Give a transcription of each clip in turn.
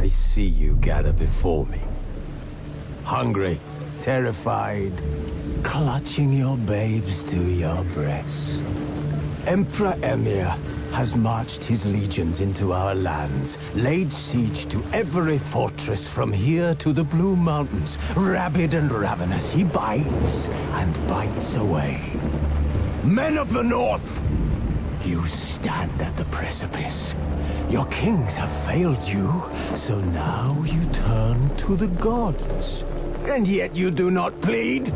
I see you gather before me. Hungry, terrified, clutching your babes to your breast. Emperor Emir has marched his legions into our lands, laid siege to every fortress from here to the Blue Mountains. Rabid and ravenous, he bites and bites away. Men of the North, you stand at the precipice. Your kings have failed you, so now you turn to the gods. And yet you do not plead.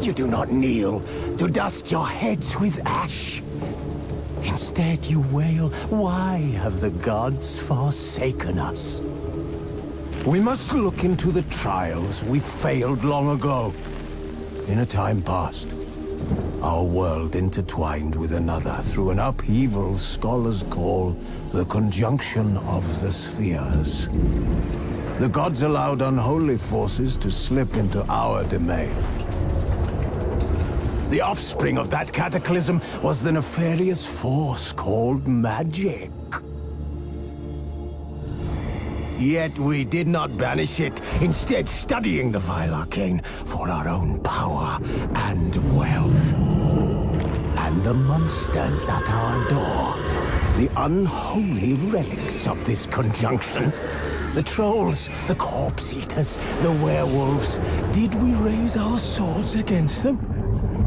You do not kneel to dust your heads with ash. Instead you wail, why have the gods forsaken us? We must look into the trials we failed long ago. In a time past, our world intertwined with another through an upheaval scholars call the conjunction of the spheres. The gods allowed unholy forces to slip into our domain. The offspring of that cataclysm was the nefarious force called magic. Yet we did not banish it, instead studying the vile arcane for our own power and wealth. And the monsters at our door, the unholy relics of this conjunction. The trolls, the corpse-eaters, the werewolves. Did we raise our swords against them?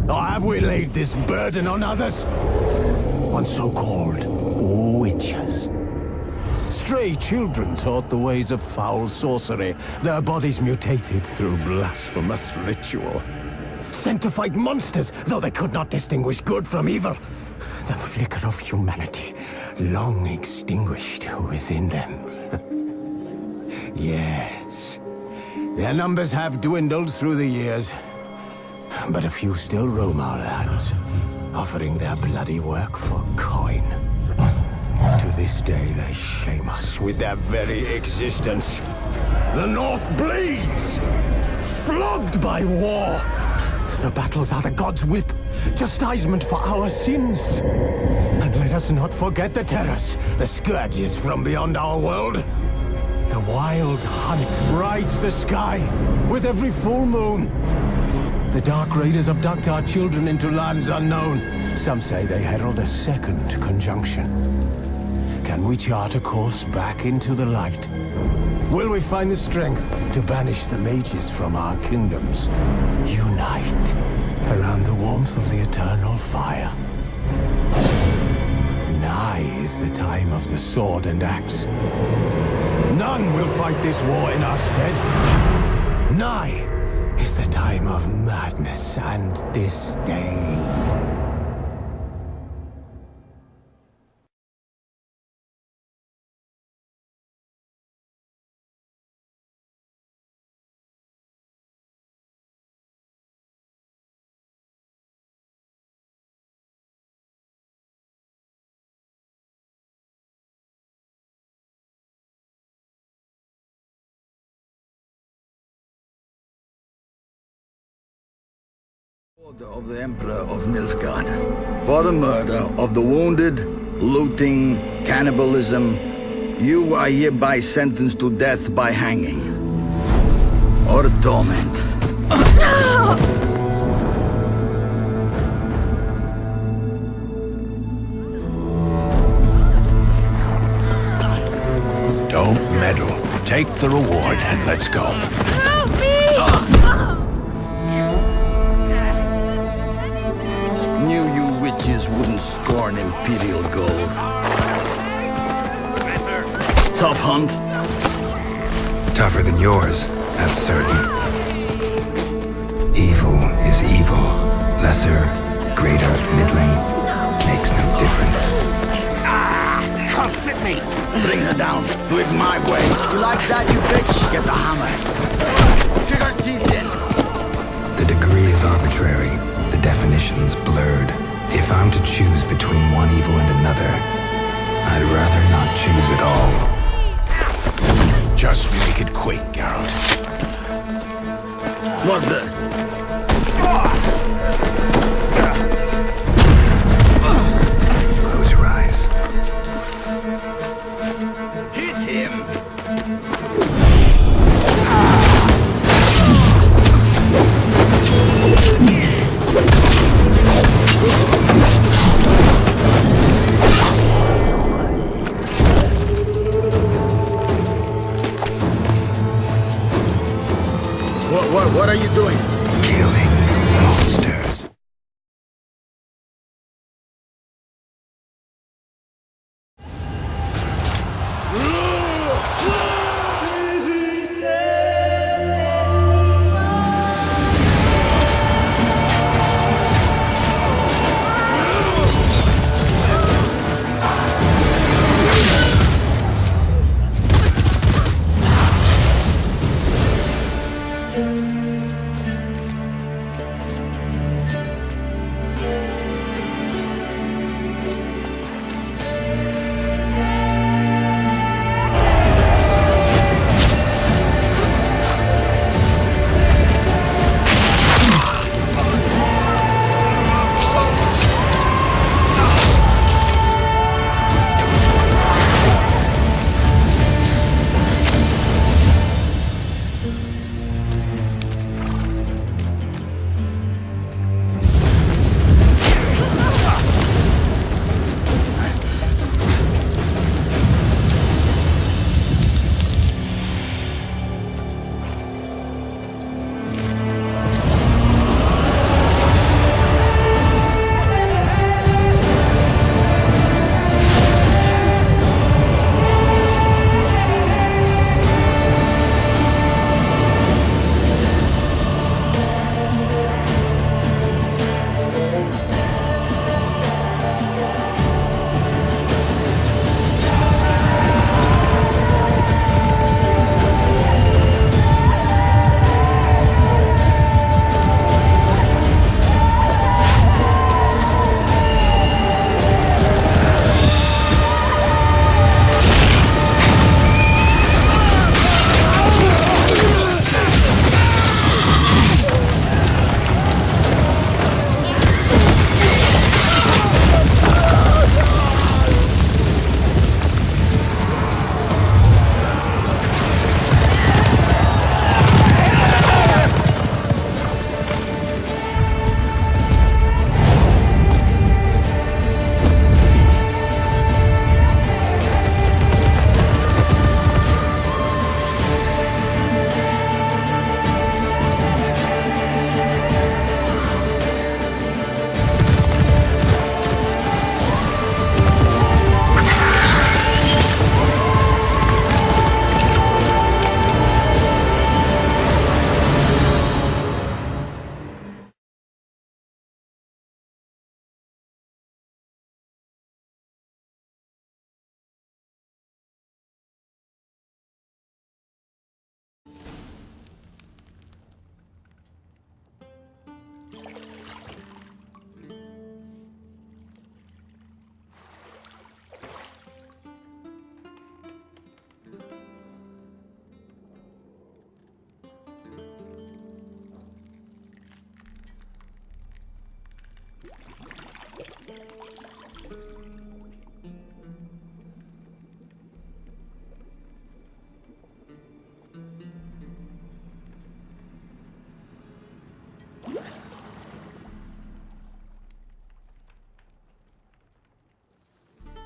Or have we laid this burden on others? On so-called witches. Stray children taught the ways of foul sorcery, their bodies mutated through blasphemous ritual. Sent to fight monsters, though they could not distinguish good from evil. The flicker of humanity, long extinguished within them. Yes, their numbers have dwindled through the years, but a few still roam our lands, offering their bloody work for coin. To this day, they shame us with their very existence. The North bleeds, flogged by war. The battles are the gods' whip, chastisement for our sins. And let us not forget the terrors, the scourges from beyond our world. The wild hunt rides the sky with every full moon. The Dark Raiders abduct our children into lands unknown. Some say they herald a second conjunction. Can we chart a course back into the light? Will we find the strength to banish the mages from our kingdoms? Unite around the warmth of the eternal fire. Nigh is the time of the sword and axe. None will fight this war in our stead. Nigh is the time of madness and disdain. Order of the Emperor of Nilfgaard, for the murder of the wounded, looting, cannibalism, you are hereby sentenced to death by hanging or torment. Don't meddle. Take the reward and let's go. Help me! Knew you witches wouldn't scorn imperial gold. Tough hunt. Tougher than yours, that's certain. Evil is evil. Lesser, greater, middling, makes no difference. Come with me! Bring her down. Do it my way. You like that, you bitch? Get the hammer. Kick her teeth in. The degree is arbitrary, the definition's blurred. If I'm to choose between one evil and another, I'd rather not choose at all. Just make it quick, Geralt. What the? Close your eyes. Hit him! what are you doing? Killing monsters.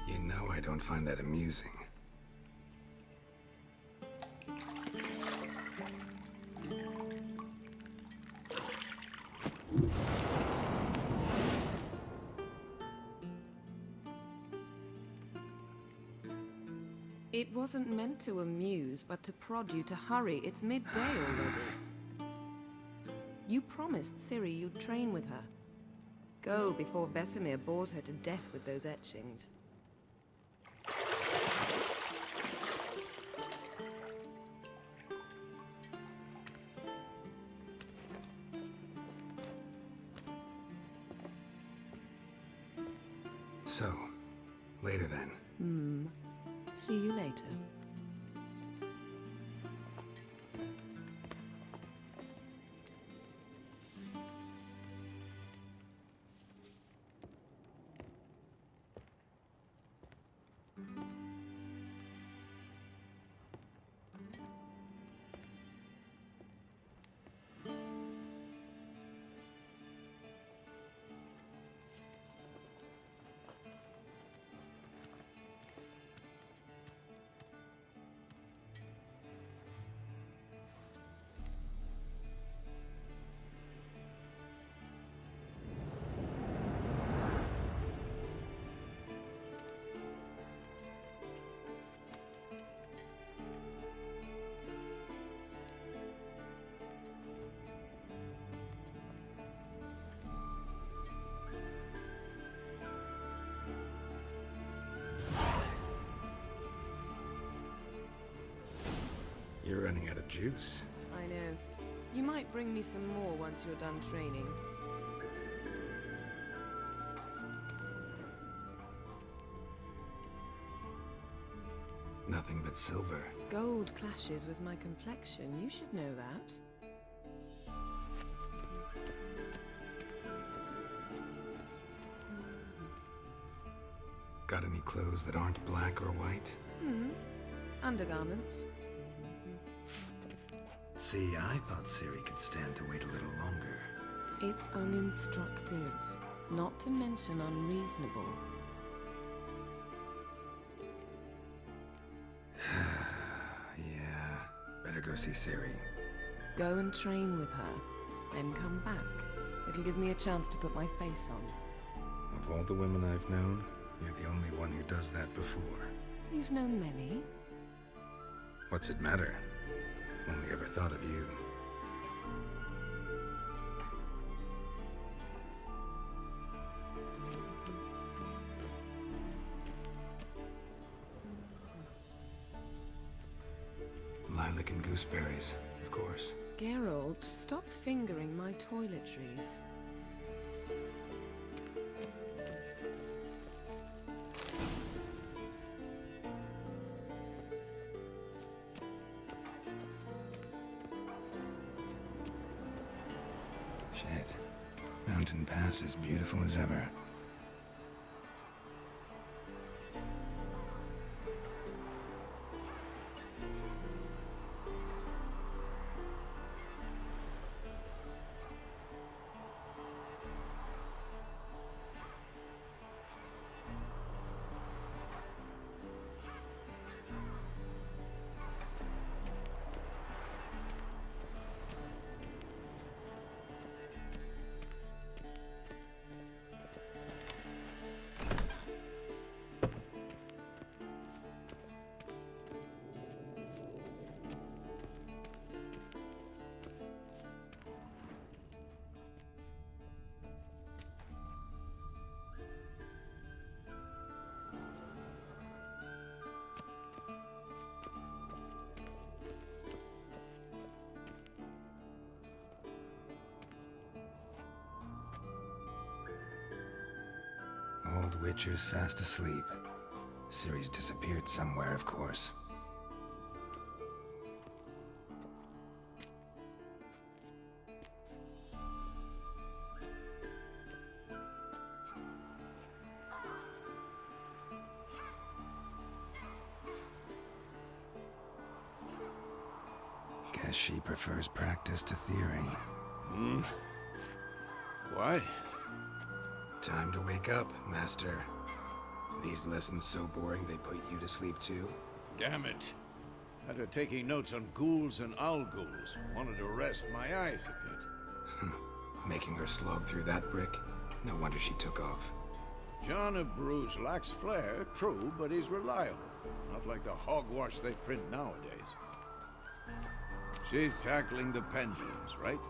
You know I don't find that amusing. It wasn't meant to amuse, but to prod you to hurry. It's midday already. You promised Ciri you'd train with her. Go before Vesemir bores her to death with those etchings. So, later then. See you later. you're running out of juice. I know. You might bring me some more once you're done training. Nothing but silver. Gold clashes with my complexion. You should know that. Got any clothes that aren't black or white? Undergarments. See, I thought Ciri could stand to wait a little longer. It's uninstructive, not to mention unreasonable. Yeah, better go see Ciri. Go and train with her, then come back. It'll give me a chance to put my face on. Of all the women I've known, you're the only one who does that before. You've known many. What's it matter? Only ever thought of you. Lilac and gooseberries, of course. Geralt, stop fingering my toiletries. Shit. Mountain Pass is beautiful as ever. Old Witcher's fast asleep. Ciri's disappeared somewhere, of course. Guess she prefers practice to theory. What? Time to wake up, Master. These lessons so boring they put you to sleep too? Damn it. After taking notes on ghouls and owl ghouls, wanted to rest my eyes a bit. Making her slog through that brick? No wonder she took off. John of Bruges lacks flair, true, but he's reliable. Not like the hogwash they print nowadays. She's tackling the pendulums, right?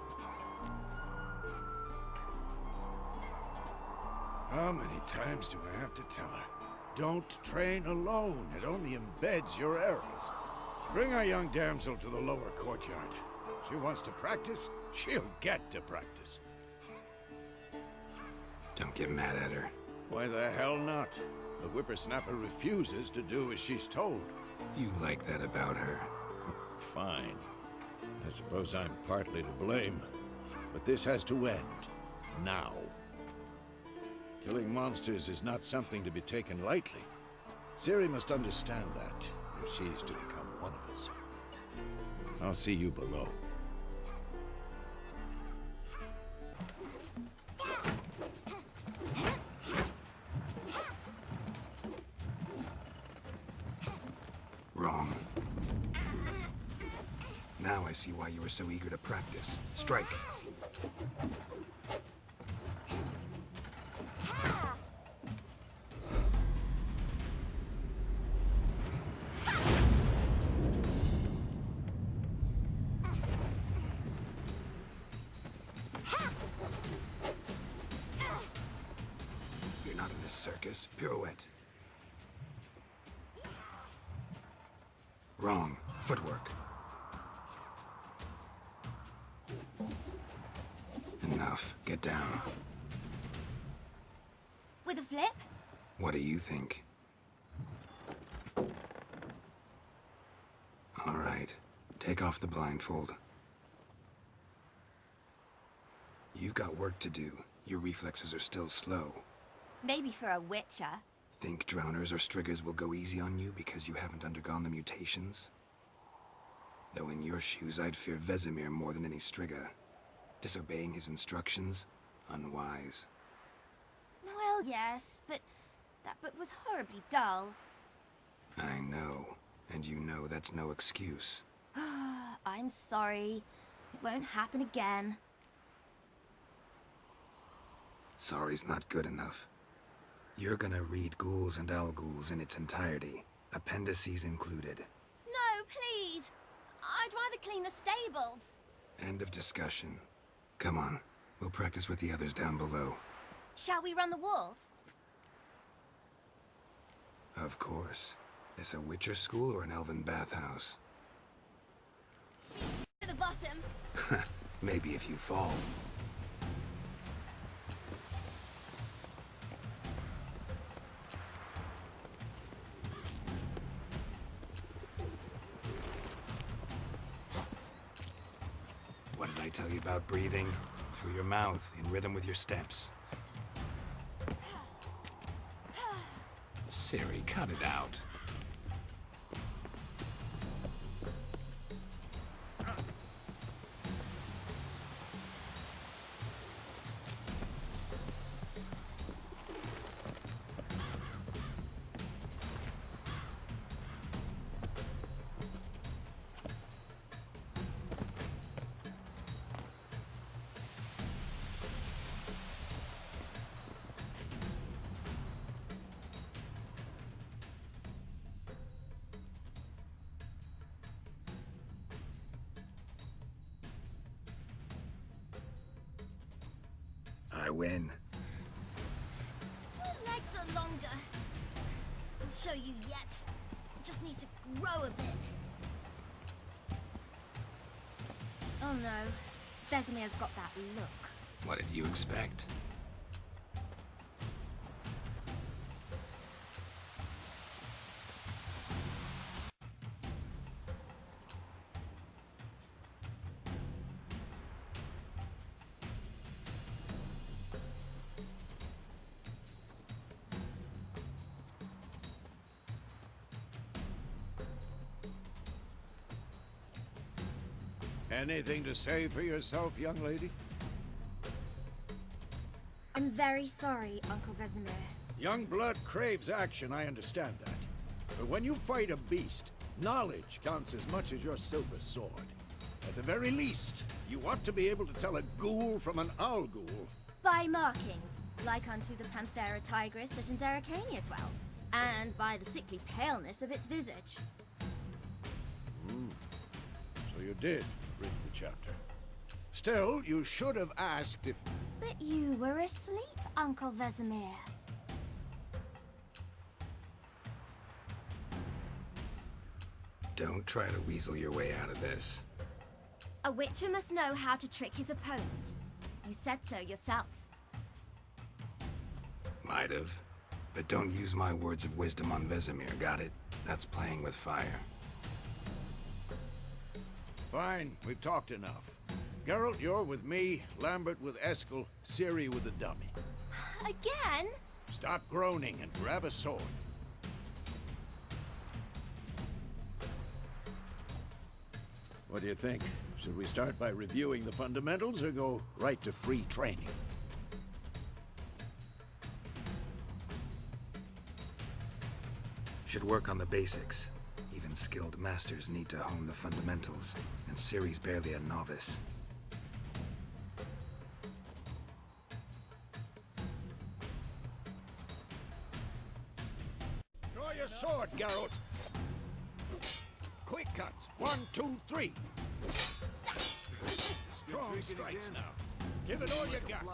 How many times do I have to tell her? Don't train alone. It only embeds your errors. Bring our young damsel to the lower courtyard. She wants to practice, she'll get to practice. Don't get mad at her. Why the hell not? The whippersnapper refuses to do as she's told. You like that about her. Fine. I suppose I'm partly to blame. But this has to end. Now. Killing monsters is not something to be taken lightly. Ciri must understand that, if she's to become one of us. I'll see you below. Wrong. Now I see why you were so eager to practice. Strike. You're not in this circus. Pirouette. Wrong. Footwork. enough. Get down. With a flip? What do you think? All right. Take off the blindfold. You've got work to do. Your reflexes are still slow. Maybe for a witcher. Think drowners or striggers will go easy on you because you haven't undergone the mutations? Though in your shoes, I'd fear Vesemir more than any strigger. Disobeying his instructions? Unwise. Well, yes, but that book was horribly dull. I know. And you know that's no excuse. I'm sorry. It won't happen again. Sorry's not good enough. You're gonna read Ghouls and Al-Ghouls in its entirety, appendices included. No, please! I'd rather clean the stables. End of discussion. Come on, we'll practice with the others down below. Shall we run the walls? Of course. This a Witcher school or an elven bathhouse? To the bottom. Maybe if you fall. What did I tell you about breathing? Through your mouth, in rhythm with your steps. Siri, cut it out. I win. Your legs are longer. I'll show you yet. You just need to grow a bit. Oh no. Vesemir's got that look. What did you expect? Anything to say for yourself, young lady? I'm very sorry, Uncle Vesemir. Young blood craves action, I understand that. But when you fight a beast, knowledge counts as much as your silver sword. At the very least, you ought to be able to tell a ghoul from an owl ghoul. By markings, like unto the Panthera tigris that in Zerrikania dwells, and by the sickly paleness of its visage. So you did read the chapter. Still, you should have asked if... But you were asleep, Uncle Vesemir. Don't try to weasel your way out of this. A witcher must know how to trick his opponent. You said so yourself. Might have. But don't use my words of wisdom on Vesemir, got it? That's playing with fire. Fine, we've talked enough. Geralt, you're with me, Lambert with Eskel, Ciri with the dummy. Again? Stop groaning and grab a sword. What do you think? Should we start by reviewing the fundamentals or go right to free training? Should work on the basics. Even skilled masters need to hone the fundamentals, and Ciri's barely a novice. Draw your sword, Geralt. Quick cuts. 1, 2, 3. Strong strikes now. Give it all you got.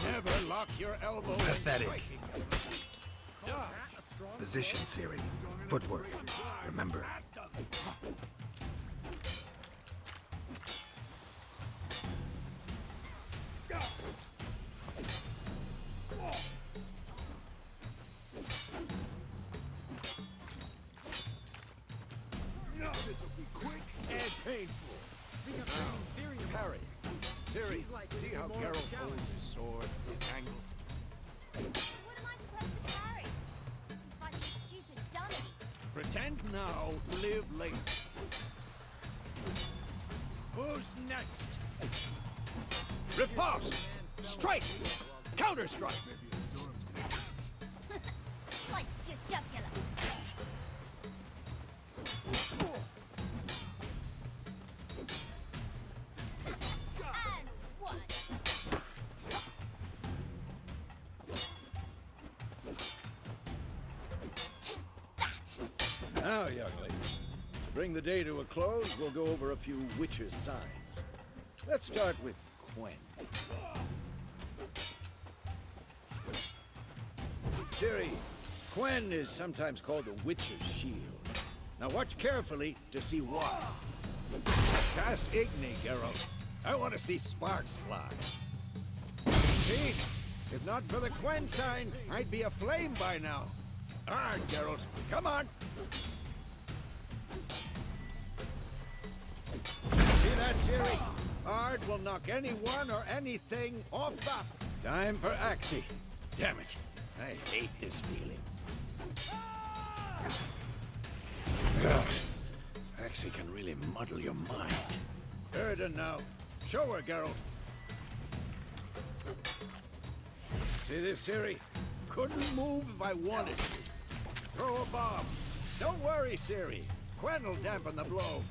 Never lock your elbow. Pathetic. When striking. Dodge. Position, Ciri. Footwork. Remember. painful. Think of training Ciri. Parry. Ciri, She's like see how more of a Geralt challenge. holds his sword, the angle. What am I supposed to parry? I'm fighting a stupid dummy. Pretend now, live later. Who's next? Riposte! Strike! Counter-strike! Sliced your jugular. And one. Take that. Now, young lady, to bring the day to a close, we'll go over a few witches' signs. Let's start with Quen. Ciri, Quen is sometimes called the Witch's Shield. Now watch carefully to see why. Cast Igni, Geralt. I want to see sparks fly. See? If not for the Quen sign, I'd be aflame by now. Ah, Geralt, come on! See that, Ciri? Ard will knock anyone or anything off the... Time for Axie. Damn it. I hate this feeling. Ugh. Axie can really muddle your mind. Erden now. Show her, Geralt. See this, Ciri? Couldn't move if I wanted to. Throw a bomb. Don't worry, Ciri. Quen will dampen the blow.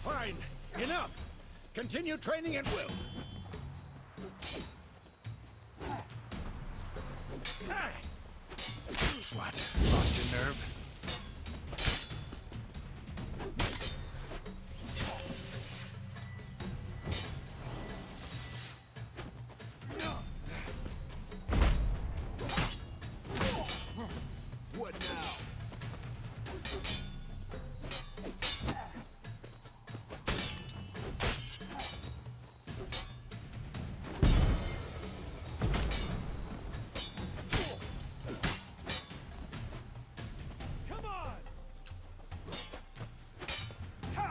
Fine. Enough. Continue training at will. What? Lost your nerve? What now? Come on! Ha!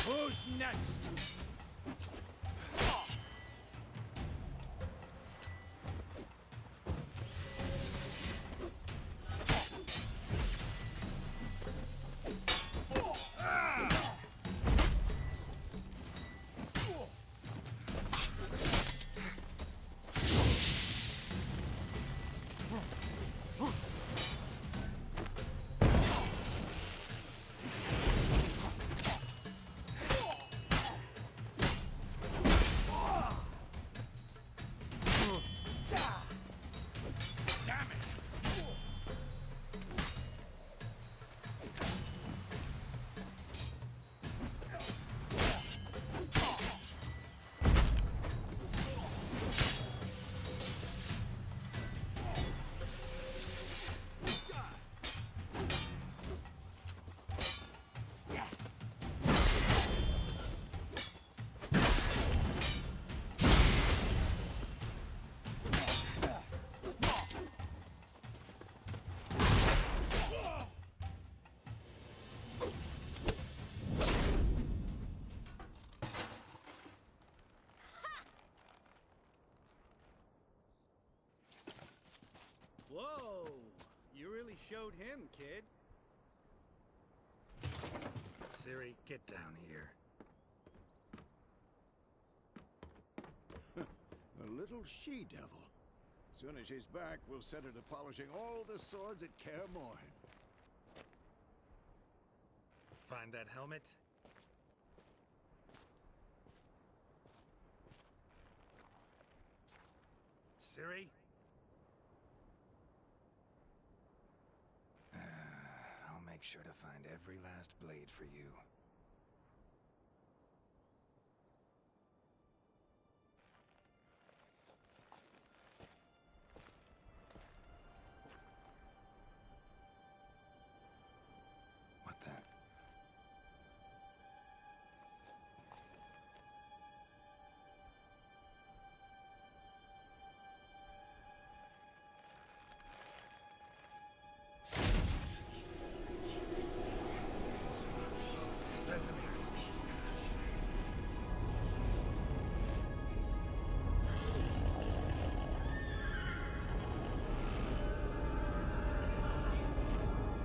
Who's next? Damn it! Whoa! You really showed him, kid. Ciri, get down here. A little she-devil. Soon as she's back, we'll set her to polishing all the swords at Kaer Morhen. Find that helmet? Ciri? make sure to find every last blade for you. What the?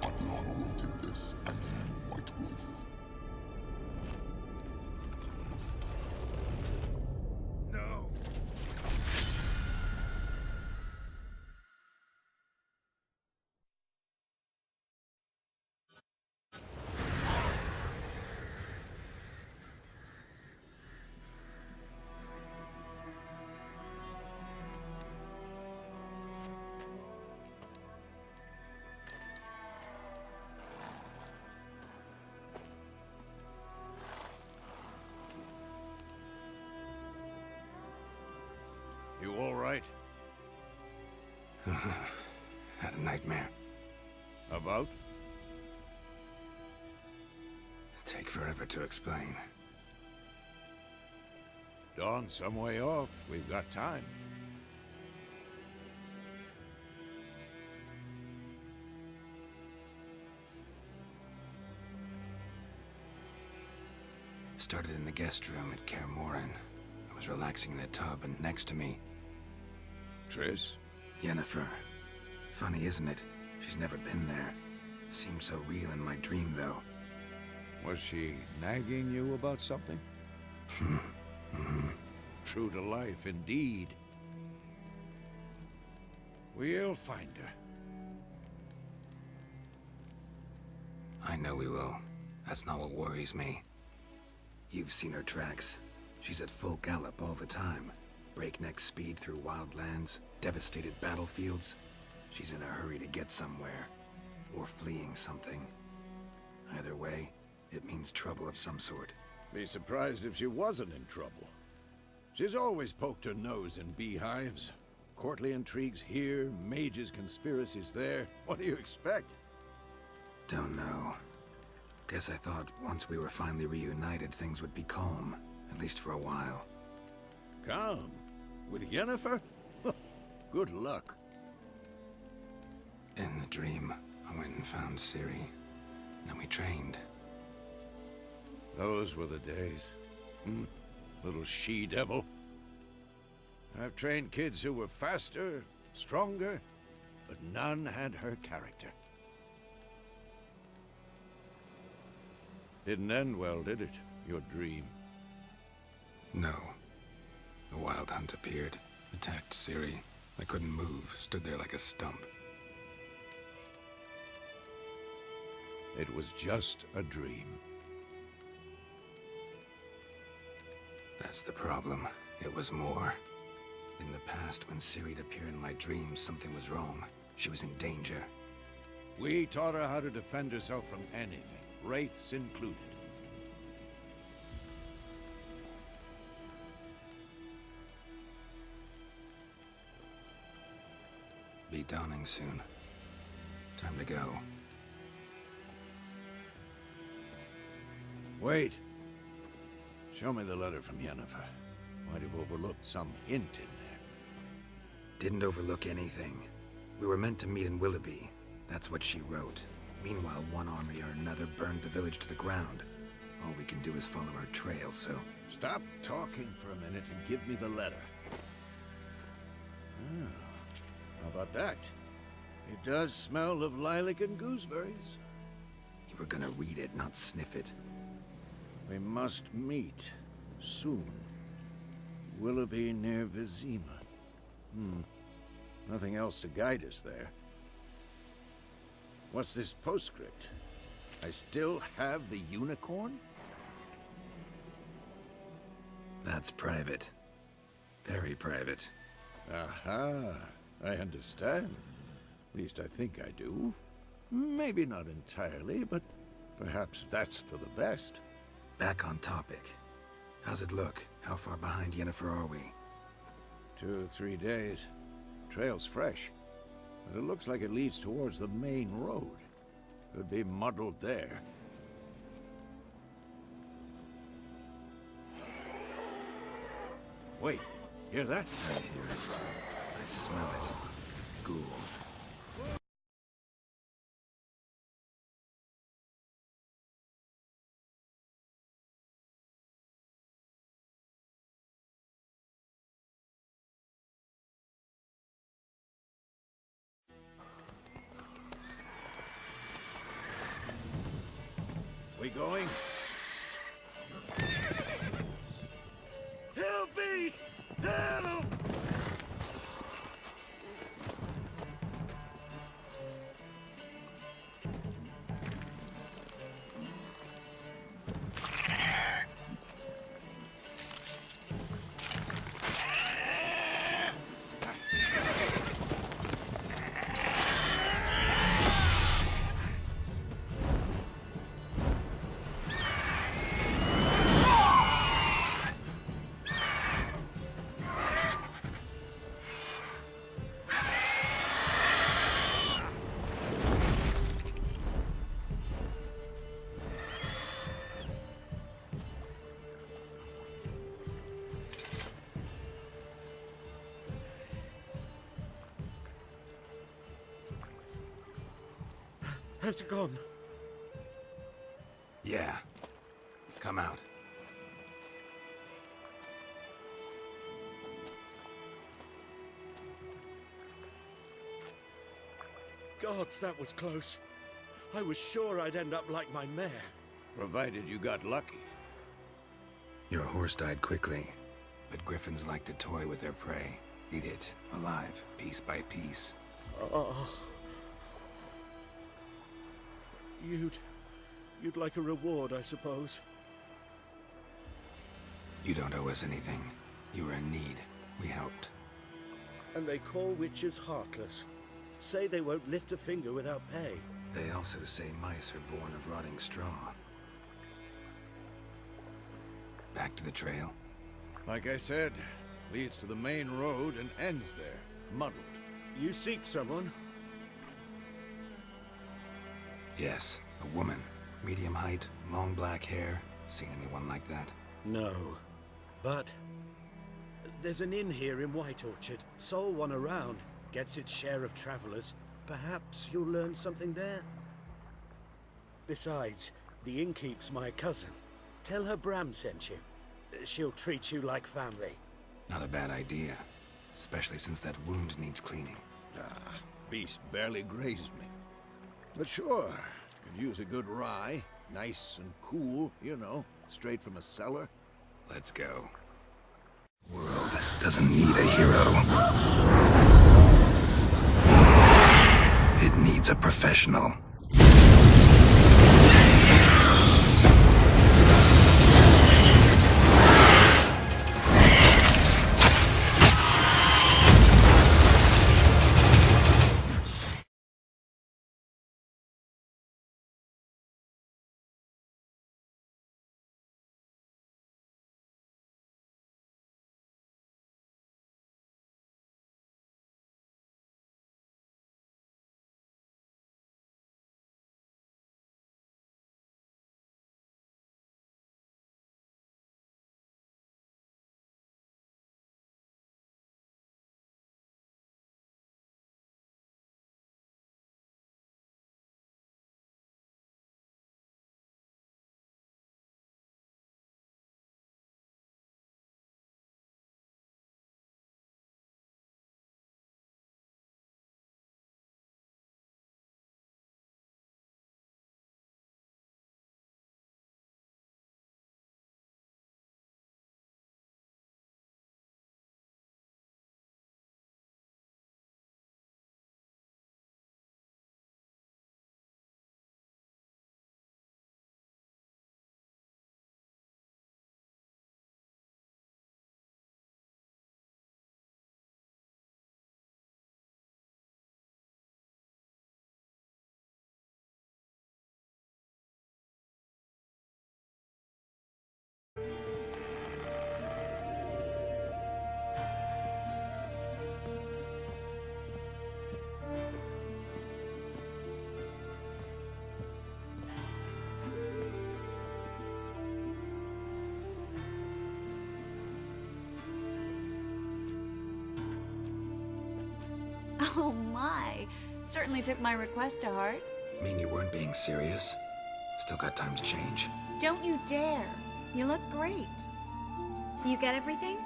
Adriana did this, and you, White Wolf. No! You all right? Had a nightmare. About? Take forever to explain. Dawn's some way off. We've got time. Started in the guest room at Kaer Morhen. I was relaxing in the tub, and next to me, Triss? Yennefer. Funny, isn't it? She's never been there. Seemed so real in my dream, though. Was she nagging you about something? True to life, indeed. We'll find her. I know we will. That's not what worries me. You've seen her tracks. She's at full gallop all the time. Breakneck speed through wild lands, devastated battlefields. She's in a hurry to get somewhere. Or fleeing something. Either way, it means trouble of some sort. Be surprised if she wasn't in trouble. She's always poked her nose in beehives. Courtly intrigues here, mages' conspiracies there. What do you expect? Don't know. Guess I thought once we were finally reunited, things would be calm. At least for a while. Calm? With Yennefer? Good luck. In the dream, I went and found Ciri. Then we trained. Those were the days. Little she-devil. I've trained kids who were faster, stronger, but none had her character. Didn't end well, did it? Your dream? No. The Wild Hunt appeared, attacked Ciri. I couldn't move, stood there like a stump. It was just a dream. That's the problem. It was more. In the past, when Ciri'd appear in my dreams, something was wrong. She was in danger. We taught her how to defend herself from anything, wraiths included. Be dawning soon. Time to go. Wait. Show me the letter from Yennefer. Might have overlooked some hint in there. Didn't overlook anything. We were meant to meet in Willoughby. That's what she wrote. Meanwhile, one army or another burned the village to the ground. All we can do is follow her trail, so... Stop talking for a minute and give me the letter. Ah, how about that? It does smell of lilac and gooseberries. You were gonna read it, not sniff it. We must meet. Soon. Willoughby near Vizima. Nothing else to guide us there. What's this postscript? I still have the unicorn? That's private. Very private. Aha, I understand. At least I think I do. Maybe not entirely, but perhaps that's for the best. Back on topic. How's it look? How far behind Yennefer are we? 2 or 3 days. Trail's fresh, but it looks like it leads towards the main road. Could be muddled there. Wait, hear that? I hear it. I smell it. Ghouls. We going? Help me! Help! Has it gone? Yeah. Come out. Gods, that was close. I was sure I'd end up like my mare. Provided you got lucky. Your horse died quickly, but griffins like to toy with their prey. Eat it, alive, piece by piece. Oh. You'd like a reward, I suppose. You don't owe us anything. You were in need. We helped. And they call witches heartless. Say they won't lift a finger without pay. They also say mice are born of rotting straw. Back to the trail? Like I said, leads to the main road and ends there, muddled. You seek someone? Yes, a woman. Medium height, long black hair. Seen anyone like that? No. But there's an inn here in White Orchard. Sole one around. Gets its share of travelers. Perhaps you'll learn something there. Besides, the innkeep's my cousin. Tell her Bram sent you. She'll treat you like family. Not a bad idea. Especially since that wound needs cleaning. Ah, beast barely grazed me. But sure, could use a good rye. Nice and cool, you know, straight from a cellar. Let's go. World doesn't need a hero. It needs a professional. Oh my. Certainly took my request to heart. Mean you weren't being serious? Still got time to change. Don't you dare. You look great. You get everything?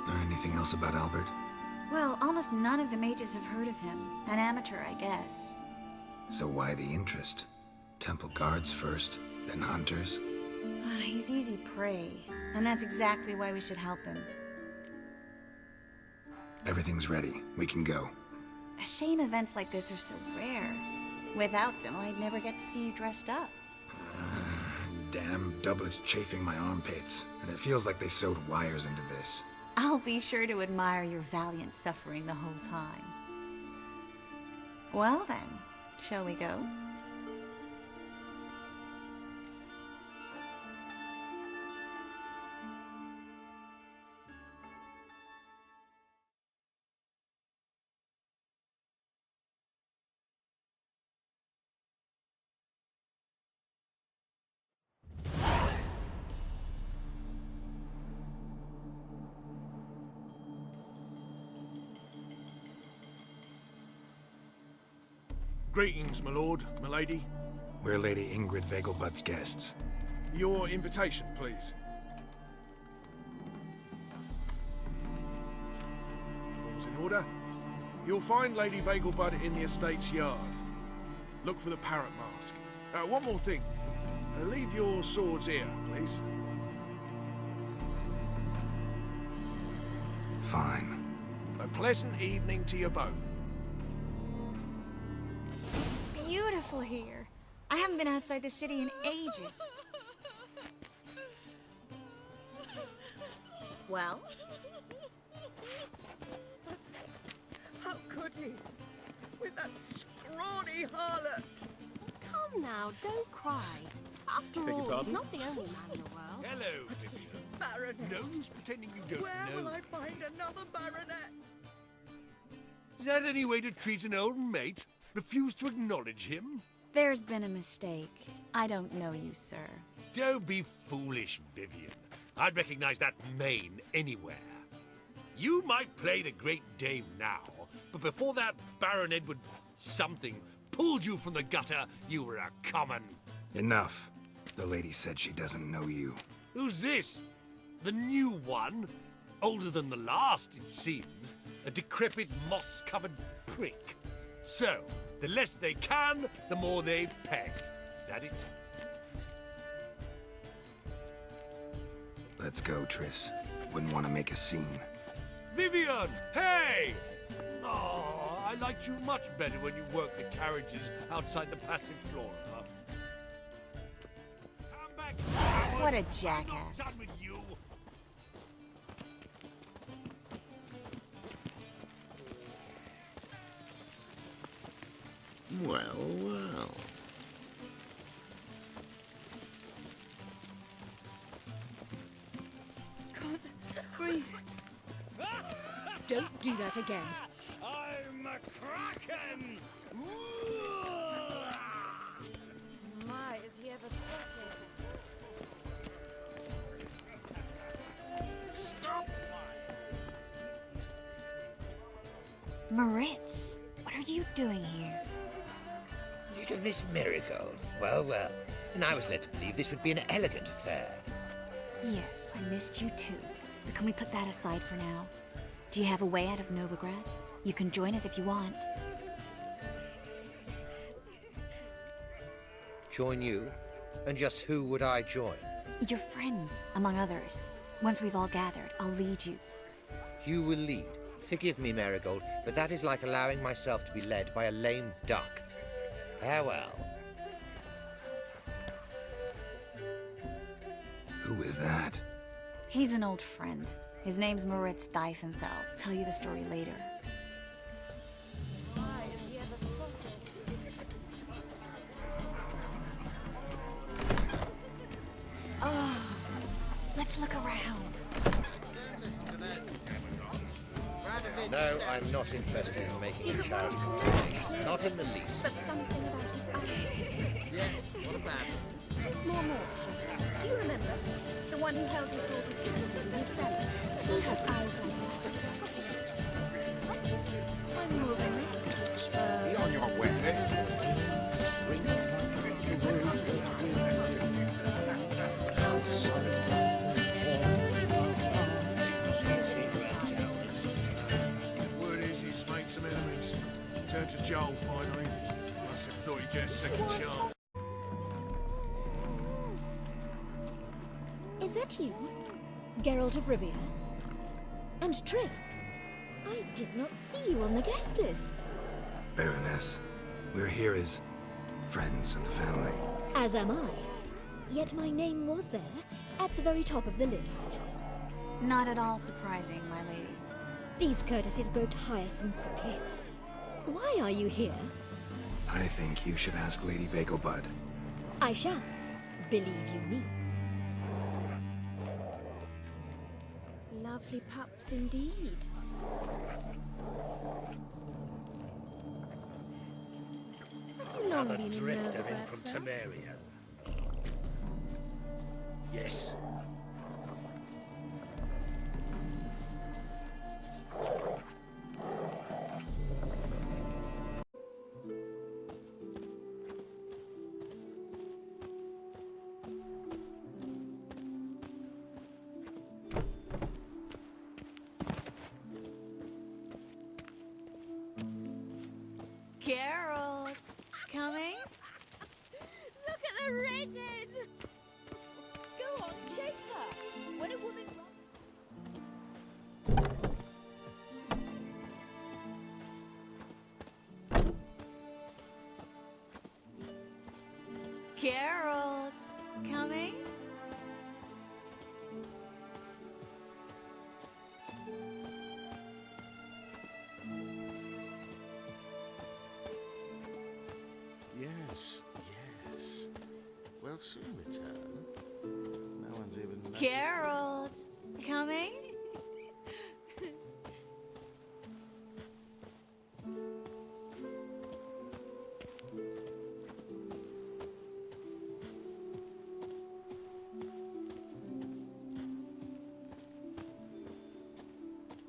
Learn anything else about Albert? Well, almost none of the mages have heard of him. An amateur, I guess. So why the interest? Temple guards first, then hunters? He's easy prey, and that's exactly why we should help him. Everything's ready. We can go. A shame events like this are so rare. Without them, I'd never get to see you dressed up. Damn doublets chafing my armpits, and it feels like they sewed wires into this. I'll be sure to admire your valiant suffering the whole time. Well then, shall we go? Greetings, my lord, my lady. We're Lady Ingrid Vegelbud's guests. Your invitation, please. All's in order. You'll find Lady Vegelbud in the estate's yard. Look for the parrot mask. One more thing. Leave your swords here, please. Fine. A pleasant evening to you both. It's beautiful here. I haven't been outside the city in ages. Well? How could he? With that scrawny harlot! Come now, don't cry. After all, he's not the only man in the world. Hello, Baronet! no use pretending you don't Where know. will I find another baronet? Is that any way to treat an old mate? Refuse to acknowledge him? There's been a mistake. I don't know you, sir. Don't be foolish, Vivian. I'd recognize that mane anywhere. You might play the Great Dame now, but before that Baron Edward something pulled you from the gutter, you were a common. Enough. The lady said she doesn't know you. Who's this? The new one? Older than the last, it seems. A decrepit, moss-covered prick. So, the less they can, the more they pay. Is that it? Let's go, Triss. Wouldn't want to make a scene. Vivian! Hey! Oh, I liked you much better when you worked the carriages outside the Passiflora. Come back, coward. What a I'm jackass. not done with you. Well, well. Can't breathe. Don't do that again. I'm a kraken! My, is he ever sorted? Stop! Moritz, what are you doing here? Little Miss Marigold. Well, well. And I was led to believe this would be an elegant affair. Yes, I missed you too. But can we put that aside for now? Do you have a way out of Novigrad? You can join us if you want. Join you? And just who would I join? Your friends, among others. Once we've all gathered, I'll lead you. You will lead. Forgive me, Marigold, but that is like allowing myself to be led by a lame duck. Farewell. Who is that? He's an old friend. His name's Moritz Diefenthal. Tell you the story later. My, is he ever sorted? Oh, let's look around. No, I'm not interested in making He's a a charity wonderful donation. man, Not yes. in the least. But something about his eyes. Yes, what about it? Think more. Do you remember? The one who held his daughter's kidney in his cellar. He has eyes like that. Turn to Joel, finally. Must have thought he'd get a second chance. Is that you? Geralt of Rivia? And Triss? I did not see you on the guest list. Baroness, we're here as friends of the family. As am I. Yet my name was there, at the very top of the list. Not at all surprising, my lady. These courtesies grow tiresome quickly. Why are you here? I think you should ask Lady Vegelbud. I shall. Believe you me. Lovely pups indeed. Have you long Another been in drifter in Novigrad, from sir? Temeria. Yes. Geralt, coming? Look at the redhead! Go on, chase her! When a woman... Geralt, coming? Yes, yes. We'll soon return. No one's even noticed. Geralt, coming?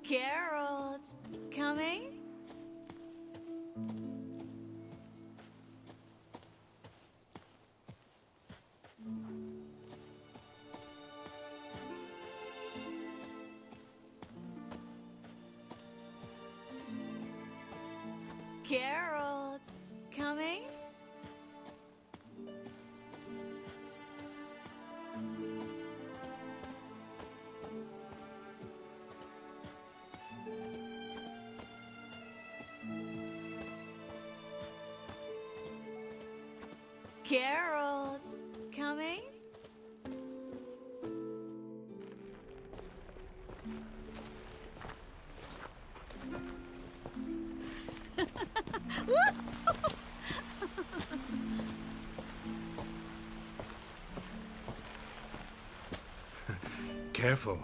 Geralt, coming? Geralt, coming? Geralt, coming? Careful.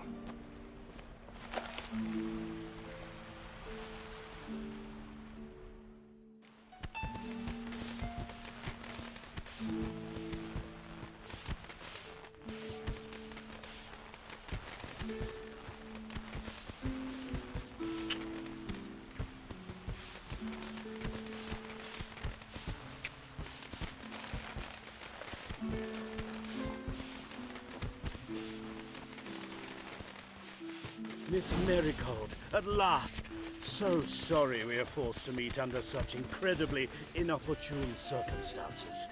Miss Marigold, at last! So sorry we are forced to meet under such incredibly inopportune circumstances.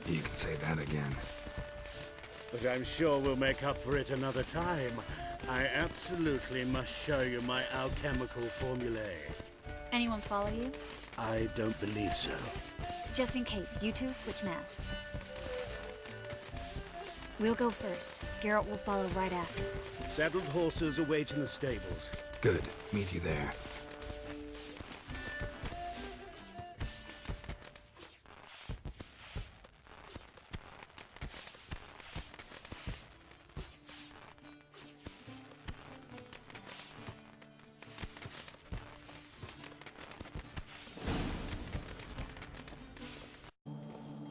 You can say that again. But I'm sure we'll make up for it another time. I absolutely must show you my alchemical formulae. Anyone follow you? I don't believe so. Just in case, you two switch masks. We'll go first. Geralt will follow right after. Saddled horses await in the stables. Good. Meet you there.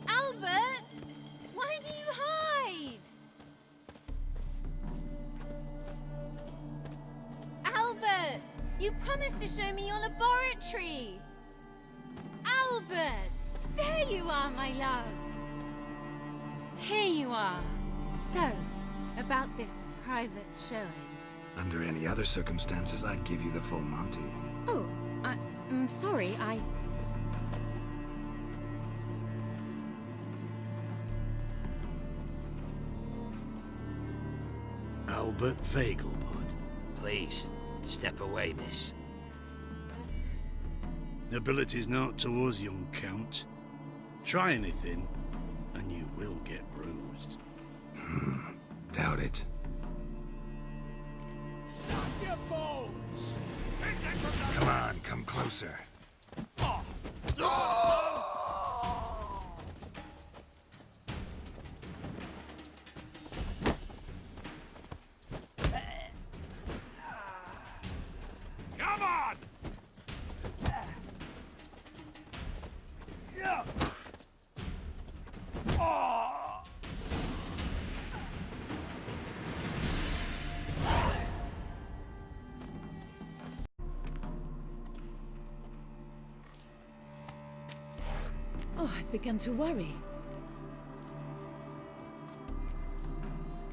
Albert! Why do you hide? Albert! You promised to show me your laboratory! Albert! There you are, my love! Here you are. So, about this private showing. Under any other circumstances, I'd give you the full Monty. Oh, I'm sorry, Albert Vegelbud. Please, step away, miss. Nobility's not to us, young count. Try anything, and you will get bruised. Doubt it. Your bones! Come on, come closer. Come on! Oh, I began to worry.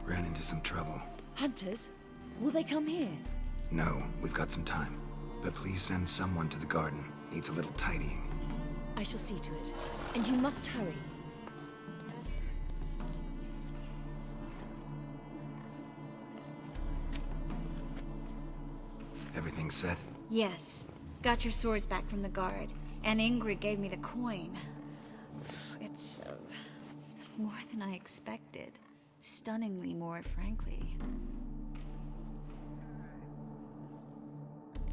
Ran into some trouble. Hunters? Will they come here? No, we've got some time. But please send someone to the garden. Needs a little tidying. I shall see to it. And you must hurry. Everything set? Yes. Got your swords back from the guard. And Ingrid gave me the coin. It's more than I expected. Stunningly more, frankly.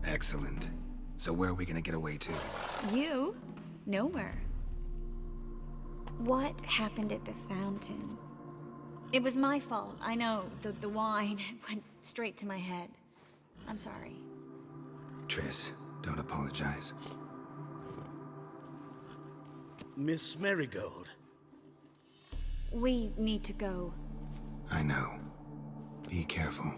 Excellent. So where are we gonna get away to? You? Nowhere. What happened at the fountain? It was my fault, I know. The wine went straight to my head. I'm sorry. Triss, don't apologize. Miss Marigold. We need to go. I know. Be careful.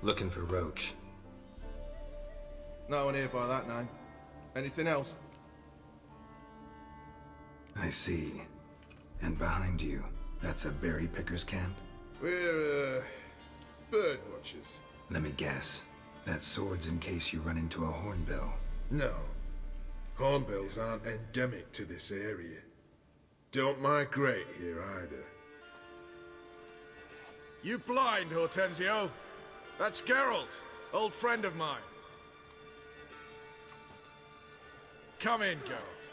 Looking for Roach. No one here by that name. Anything else? I see. And behind you, that's a berry picker's camp? We're, bird watchers. Let me guess. That sword's in case you run into a hornbill. No. Hornbills aren't endemic to this area. Don't migrate here either. You blind, Hortensio? That's Geralt, old friend of mine. Come in, Geralt.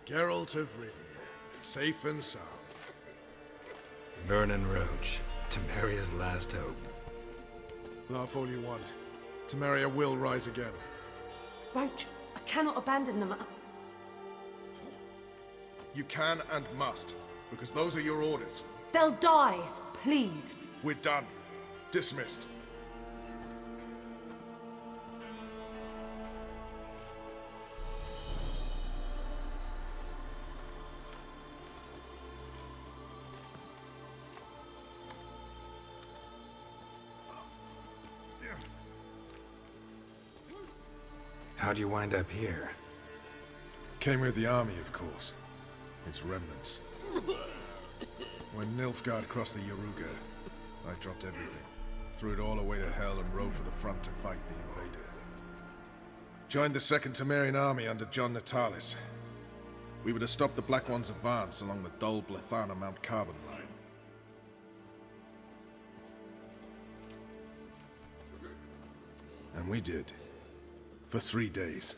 Geralt of Rivia, safe and sound. Vernon Roach, Temeria's last hope. Laugh all you want. Temeria will rise again. Roach, I cannot abandon them. You can and must, because those are your orders. They'll die, please. We're done. Dismissed. How'd you wind up here? Came with the army, of course. Its remnants. When Nilfgaard crossed the Yaruga, I dropped everything. Threw it all away to hell and rode for the front to fight the invader. Joined the Second Temerian army under John Natalis. We were to stop the Black One's advance along the Dol Blathana Mount Carbon line. And we did. For 3 days.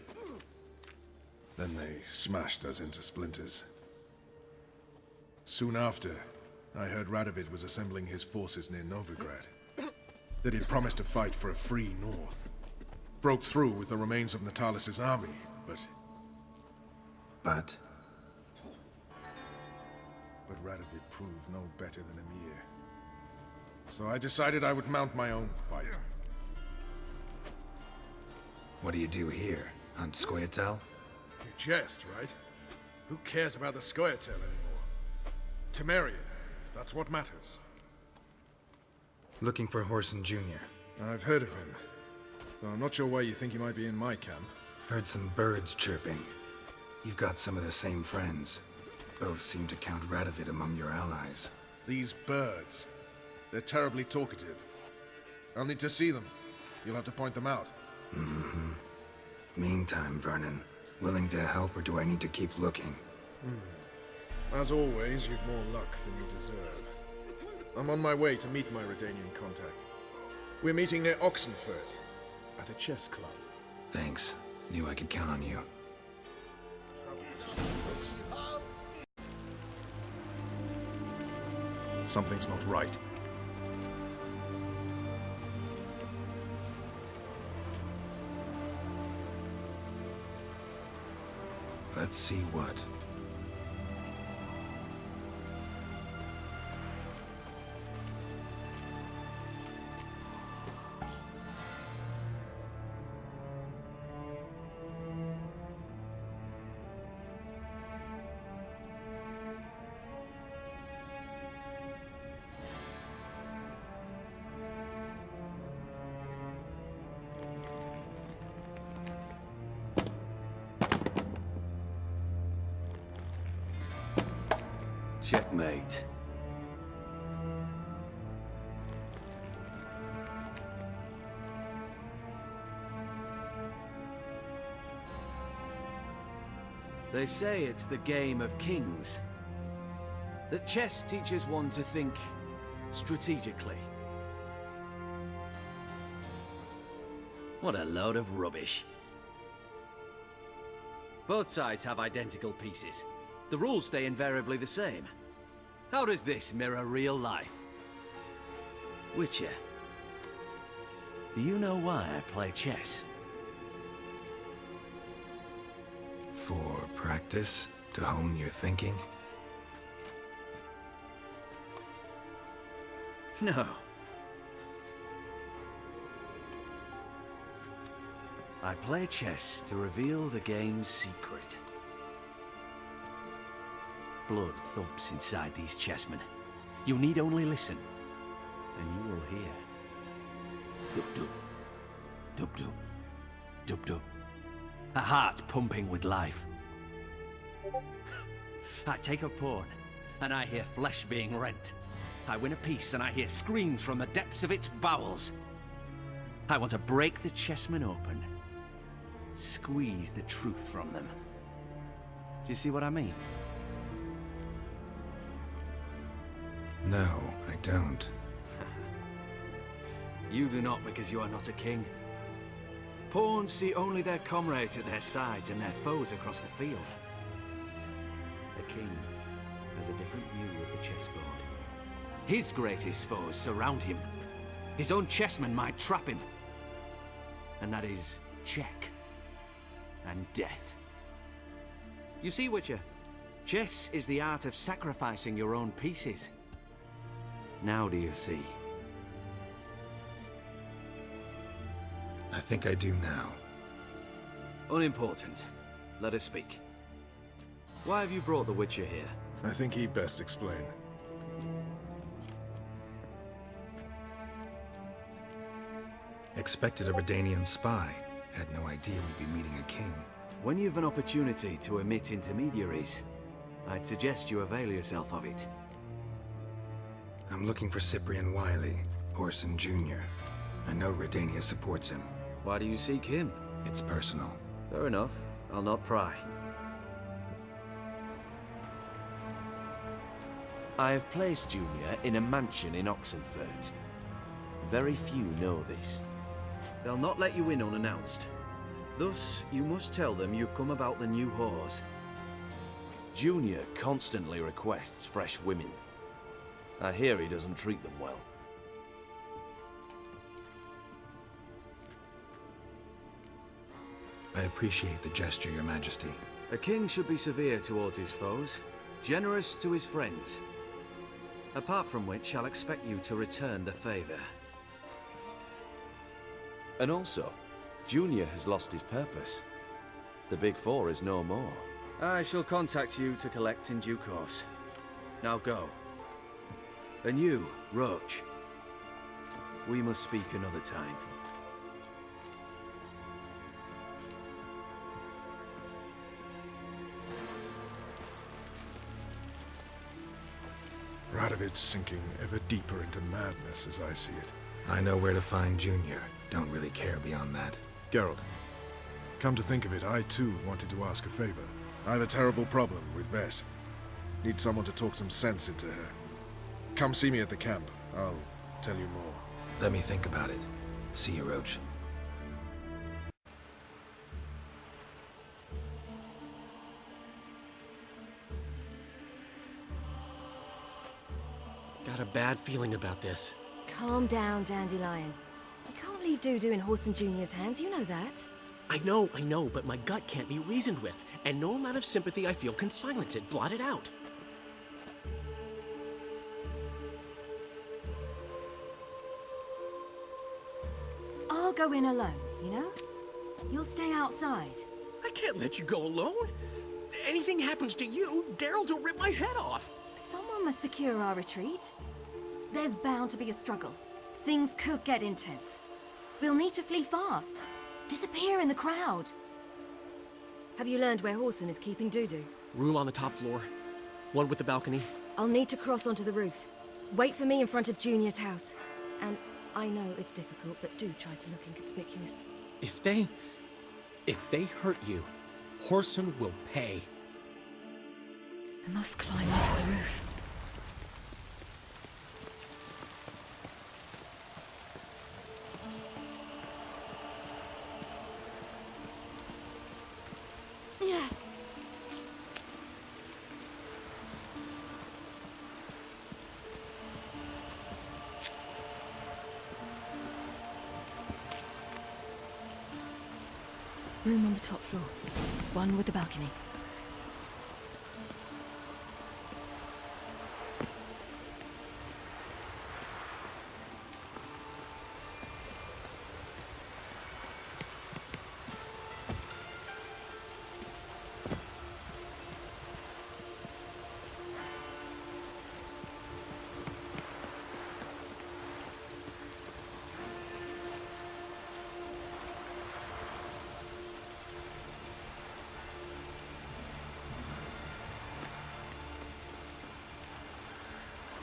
Then they smashed us into splinters. Soon after, I heard Radovid was assembling his forces near Novigrad. That he'd promised to fight for a free North. Broke through with the remains of Natalis' army, but... But Radovid proved no better than Emir. So I decided I would mount my own fight. what do you do here? Hunt Scoia'tael? You jest, right? Who cares about the Scoia'tael anymore? Temeria, that's what matters. Looking for Horson Jr. I've heard of him, though I'm not sure why you think he might be in my camp. Heard some birds chirping. You've got some of the same friends. Both seem to count Radovid among your allies. These birds. They're terribly talkative. I'll need to see them. You'll have to point them out. Mm-hmm. Meantime, Vernon, willing to help or do I need to keep looking? As always, you've more luck than you deserve. I'm on my way to meet my Redanian contact. We're meeting near Oxenfurt, at a chess club. Thanks. Knew I could count on you. Something's not right. Let's see what. Checkmate. They say it's the game of kings. That chess teaches one to think strategically. What a load of rubbish. Both sides have identical pieces. The rules stay invariably the same. How does this mirror real life? Witcher, do you know why I play chess? For practice? To hone your thinking? No. I play chess to reveal the game's secret. Blood thumps inside these chessmen. You need only listen, and you will hear. Dub-dub, dub-dub, dub-dub. A heart pumping with life. I take a pawn, and I hear flesh being rent. I win a piece, and I hear screams from the depths of its bowels. I want to break the chessmen open, squeeze the truth from them. Do you see what I mean? No, I don't. You do not because you are not a king. Pawns see only their comrades at their sides and their foes across the field. A king has a different view of the chessboard. His greatest foes surround him. His own chessmen might trap him. And that is check and death. You see, Witcher, chess is the art of sacrificing your own pieces. Now do you see? I think I do now. Unimportant. Let us speak. Why have you brought the Witcher here? I think he'd best explain. Expected a Redanian spy. Had no idea we'd be meeting a king. When you've an opportunity to omit intermediaries, I'd suggest you avail yourself of it. I'm looking for Cyprian Wiley, Horson Jr. I know Redania supports him. Why do you seek him? It's personal. Fair enough. I'll not pry. I have placed Junior in a mansion in Oxenfurt. Very few know this. They'll not let you in unannounced. Thus, you must tell them you've come about the new whores. Junior constantly requests fresh women. I hear he doesn't treat them well. I appreciate the gesture, Your Majesty. A king should be severe towards his foes, generous to his friends. Apart from which, I'll expect you to return the favor. And also, Junior has lost his purpose. The Big Four is no more. I shall contact you to collect in due course. Now go. And you, Roach. We must speak another time. Radovid's sinking ever deeper into madness as I see it. I know where to find Junior. Don't really care beyond that. Geralt, come to think of it, I too wanted to ask a favor. I have a terrible problem with Vess. Need someone to talk some sense into her. Come see me at the camp. I'll tell you more. Let me think about it. See you, Roach. Got a bad feeling about this. Calm down, Dandelion. You can't leave Dudu in Horson Jr.'s hands, you know that. I know, but my gut can't be reasoned with, and no amount of sympathy I feel can silence it, blot it out. I'll go in alone, you know? You'll stay outside. I can't let you go alone. Anything happens to you, Geralt will rip my head off. Someone must secure our retreat. There's bound to be a struggle. Things could get intense. We'll need to flee fast. Disappear in the crowd. Have you learned where Horson is keeping Dudu? Room on the top floor. One with the balcony. I'll need to cross onto the roof. Wait for me in front of Junior's house. And I know it's difficult, but do try to look inconspicuous. If they hurt you, Horson will pay. I must climb onto the roof. Yeah. Room on the top floor. One with the balcony.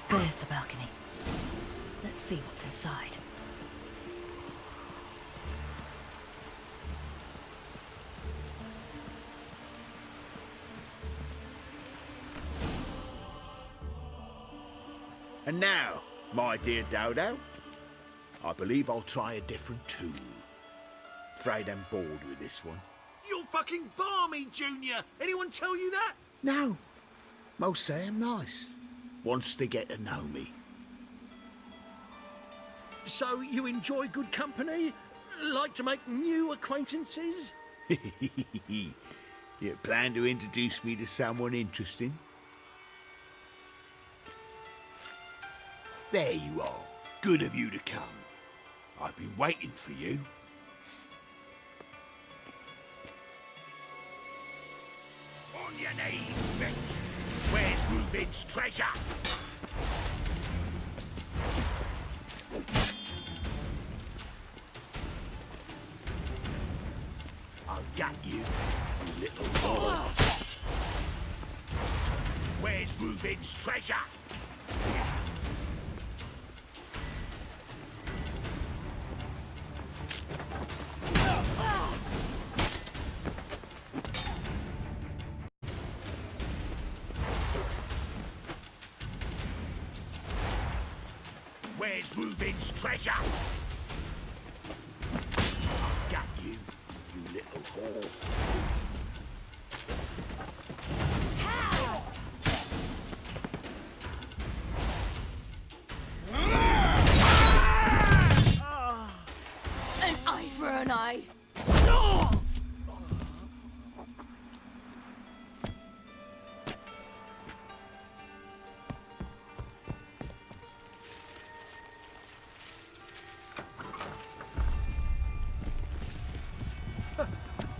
There's the balcony. Let's see what's inside. And now, my dear Dodo, I believe I'll try a different tune. Afraid I'm bored with this one. You're fucking balmy, Junior! Anyone tell you that? No, most say I'm nice. Wants to get to know me. So you enjoy good company? Like to make new acquaintances? You plan to introduce me to someone interesting? There you are. Good of you to come. I've been waiting for you. On your knees, bitch. Where's Reuben's treasure? I'll get you, you little whore. Where's Reuben's treasure? Where's Reuben's treasure? I'll get you, you little whore. An eye for an eye.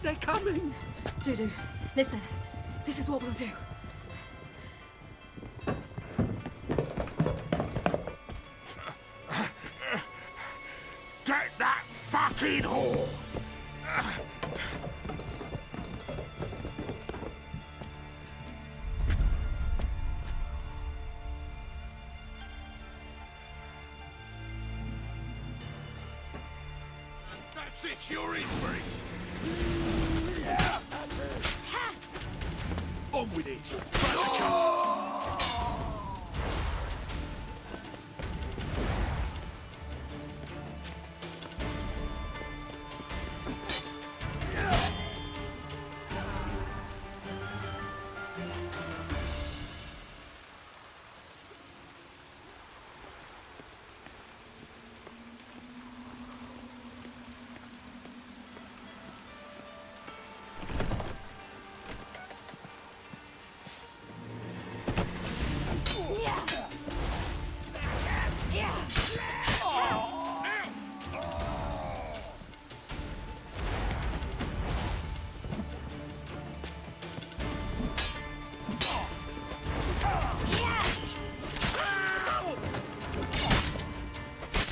They're coming! Dudu, listen. This is what we'll do. That's it, you're in for it! Yeah, that's it. On with it!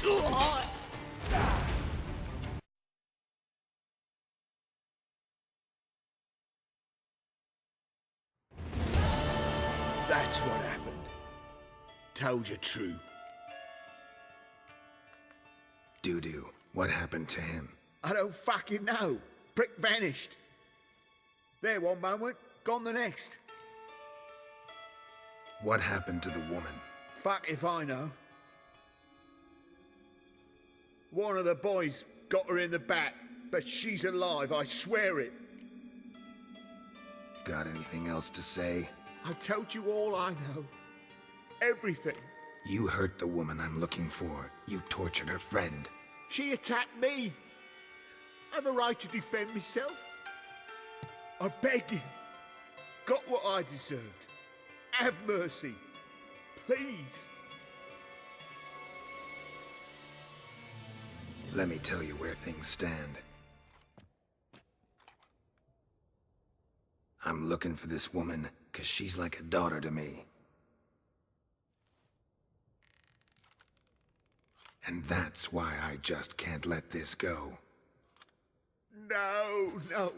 Supercut! That's what happened. Told you true. Doo-doo, what happened to him? I don't fucking know. Prick vanished. There one moment, gone the next. What happened to the woman? Fuck if I know. One of the boys got her in the back, but she's alive, I swear it. Got anything else to say? I told you all I know. Everything. You hurt the woman I'm looking for. You tortured her friend. She attacked me. I have a right to defend myself. I beg you. Got what I deserved. Have mercy. Please. Let me tell you where things stand. I'm looking for this woman, 'cause she's like a daughter to me. And that's why I just can't let this go. No, no.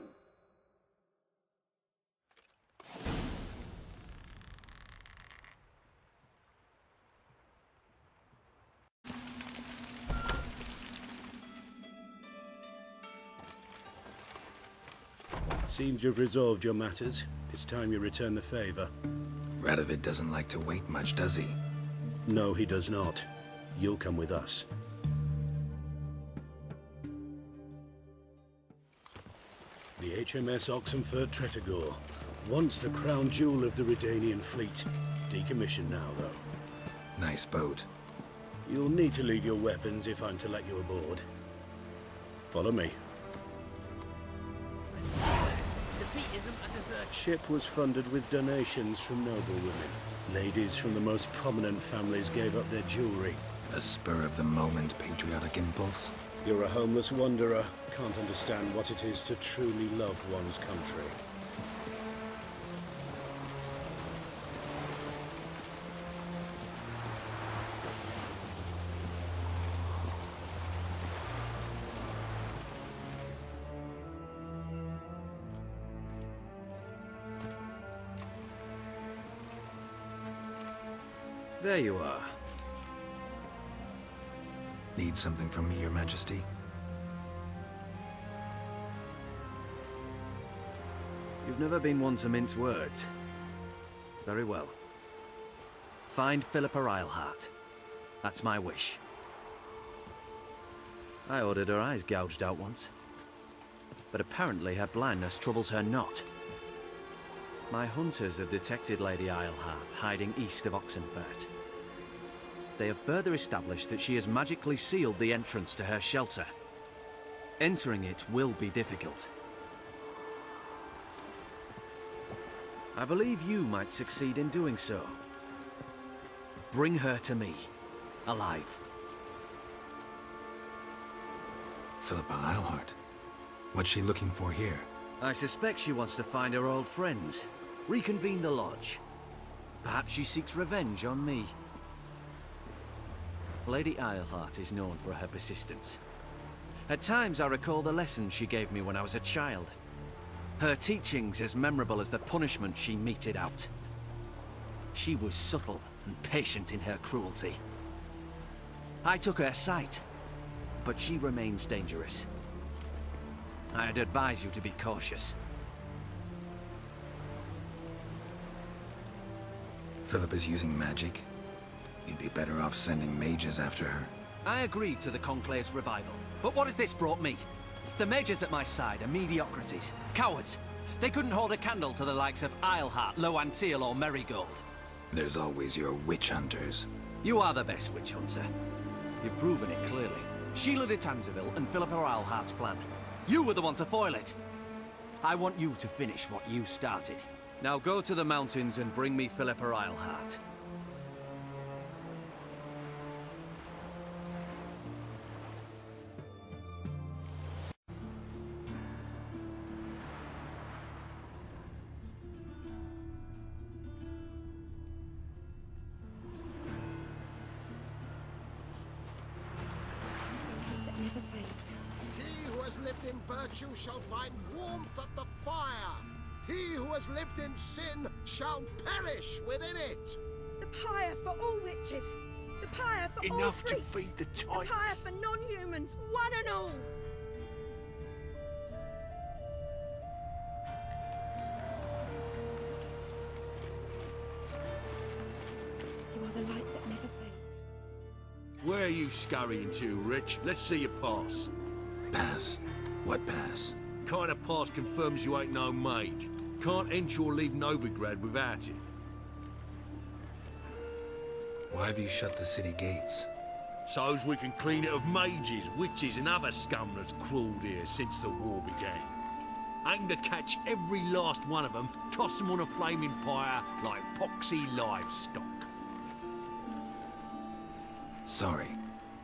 Seems you've resolved your matters. It's time you return the favor. Radovid doesn't like to wait much, does he? No, he does not. You'll come with us. The HMS Oxenford Tretogor. Once the crown jewel of the Redanian fleet. Decommissioned now, though. Nice boat. You'll need to leave your weapons if I'm to let you aboard. Follow me. Ship was funded with donations from noble women. Ladies from the most prominent families gave up their jewelry. A spur-of-the-moment patriotic impulse? You're a homeless wanderer. Can't understand what it is to truly love one's country. There you are. Need something from me, Your Majesty? You've never been one to mince words. Very well. Find Philippa Eilhart. That's my wish. I ordered her eyes gouged out once. But apparently her blindness troubles her not. My hunters have detected Lady Eilhart hiding east of Oxenfurt. They have further established that she has magically sealed the entrance to her shelter. Entering it will be difficult. I believe you might succeed in doing so. Bring her to me, alive. Philippa Eilhart? What's she looking for here? I suspect she wants to find her old friends, reconvene the lodge. Perhaps she seeks revenge on me. Lady Eilhart is known for her persistence. At times I recall the lessons she gave me when I was a child. Her teachings as memorable as the punishment she meted out. She was subtle and patient in her cruelty. I took her sight, but she remains dangerous. I'd advise you to be cautious. Philip is using magic. You'd be better off sending mages after her. I agreed to the Conclave's revival. But what has this brought me? The mages at my side are mediocrities. Cowards. They couldn't hold a candle to the likes of Isleheart, Loantil, or Merigold. There's always your witch hunters. You are the best witch hunter. You've proven it clearly. Sheila de Tanzeville and Philippa Isleheart's plan. You were the one to foil it. I want you to finish what you started. Now go to the mountains and bring me Philippa Isleheart. That never fades. He who has lived in virtue shall find warmth at the fire. He who has lived in sin shall perish within it. The pyre for all witches. The pyre for all Enough to freaks. feed the The pyre titans. for non-humans, one and all. You are the light that never fades. Where are you scurrying to, Rich? Let's see your pass. Pass? What pass? Kind of pass confirms you ain't no mage. Can't enter or leave Novigrad without it. Why have you shut the city gates? So's we can clean it of mages, witches and other scum that's crawled here since the war began. Aim to catch every last one of them, toss them on a flaming pyre like poxy livestock. Sorry,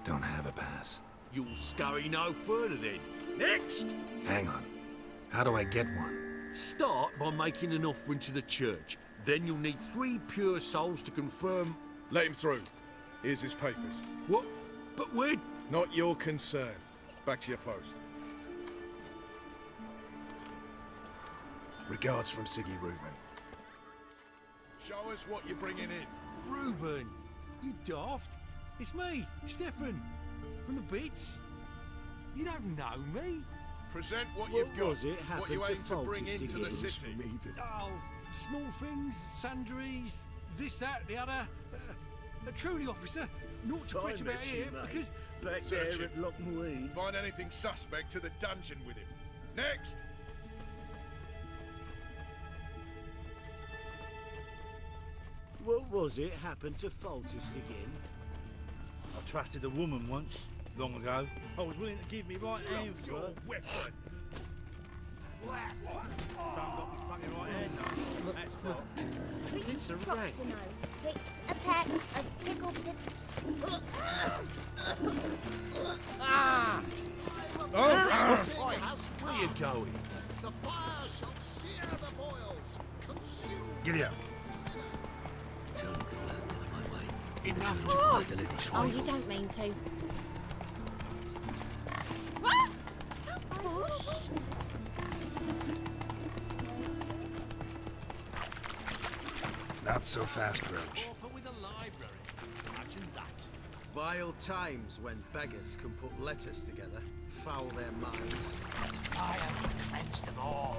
don't have a pass. You'll scurry no further then. Next! Hang on. How do I get one? Start by making an offering to the church. Then you'll need 3 pure souls to confirm... Let him through. Here's his papers. What? But we're... Not your concern. Back to your post. Regards from Siggy Reuven. Show us what you're bringing in. Reuben, you daft. It's me, Stefan, from the Bits. You don't know me. Present what you've got. Was it what you happened aim to to fault bring his into the diggings city. from even? Oh, small things, sundries, this, that, the other. Truly, officer, naught to fret about here, because... Back there at Lochmuir. Find anything suspect to the dungeon with him. Next! What was it happened to Foltest again? I trusted a woman once, long ago. I was willing to give me right hand for her. Weapon! Don't got me fucking right hand, no. That's what. It's a rat. Picked a pack of pickled Ah! Where you going? The fire shall sear the boils, consume. Get out. Enough to Oh, find the little oh, you don't mean to. Not so fast, Roach. With a library. Imagine that. Vile times when beggars can put letters together, foul their minds. Fire will cleanse them all.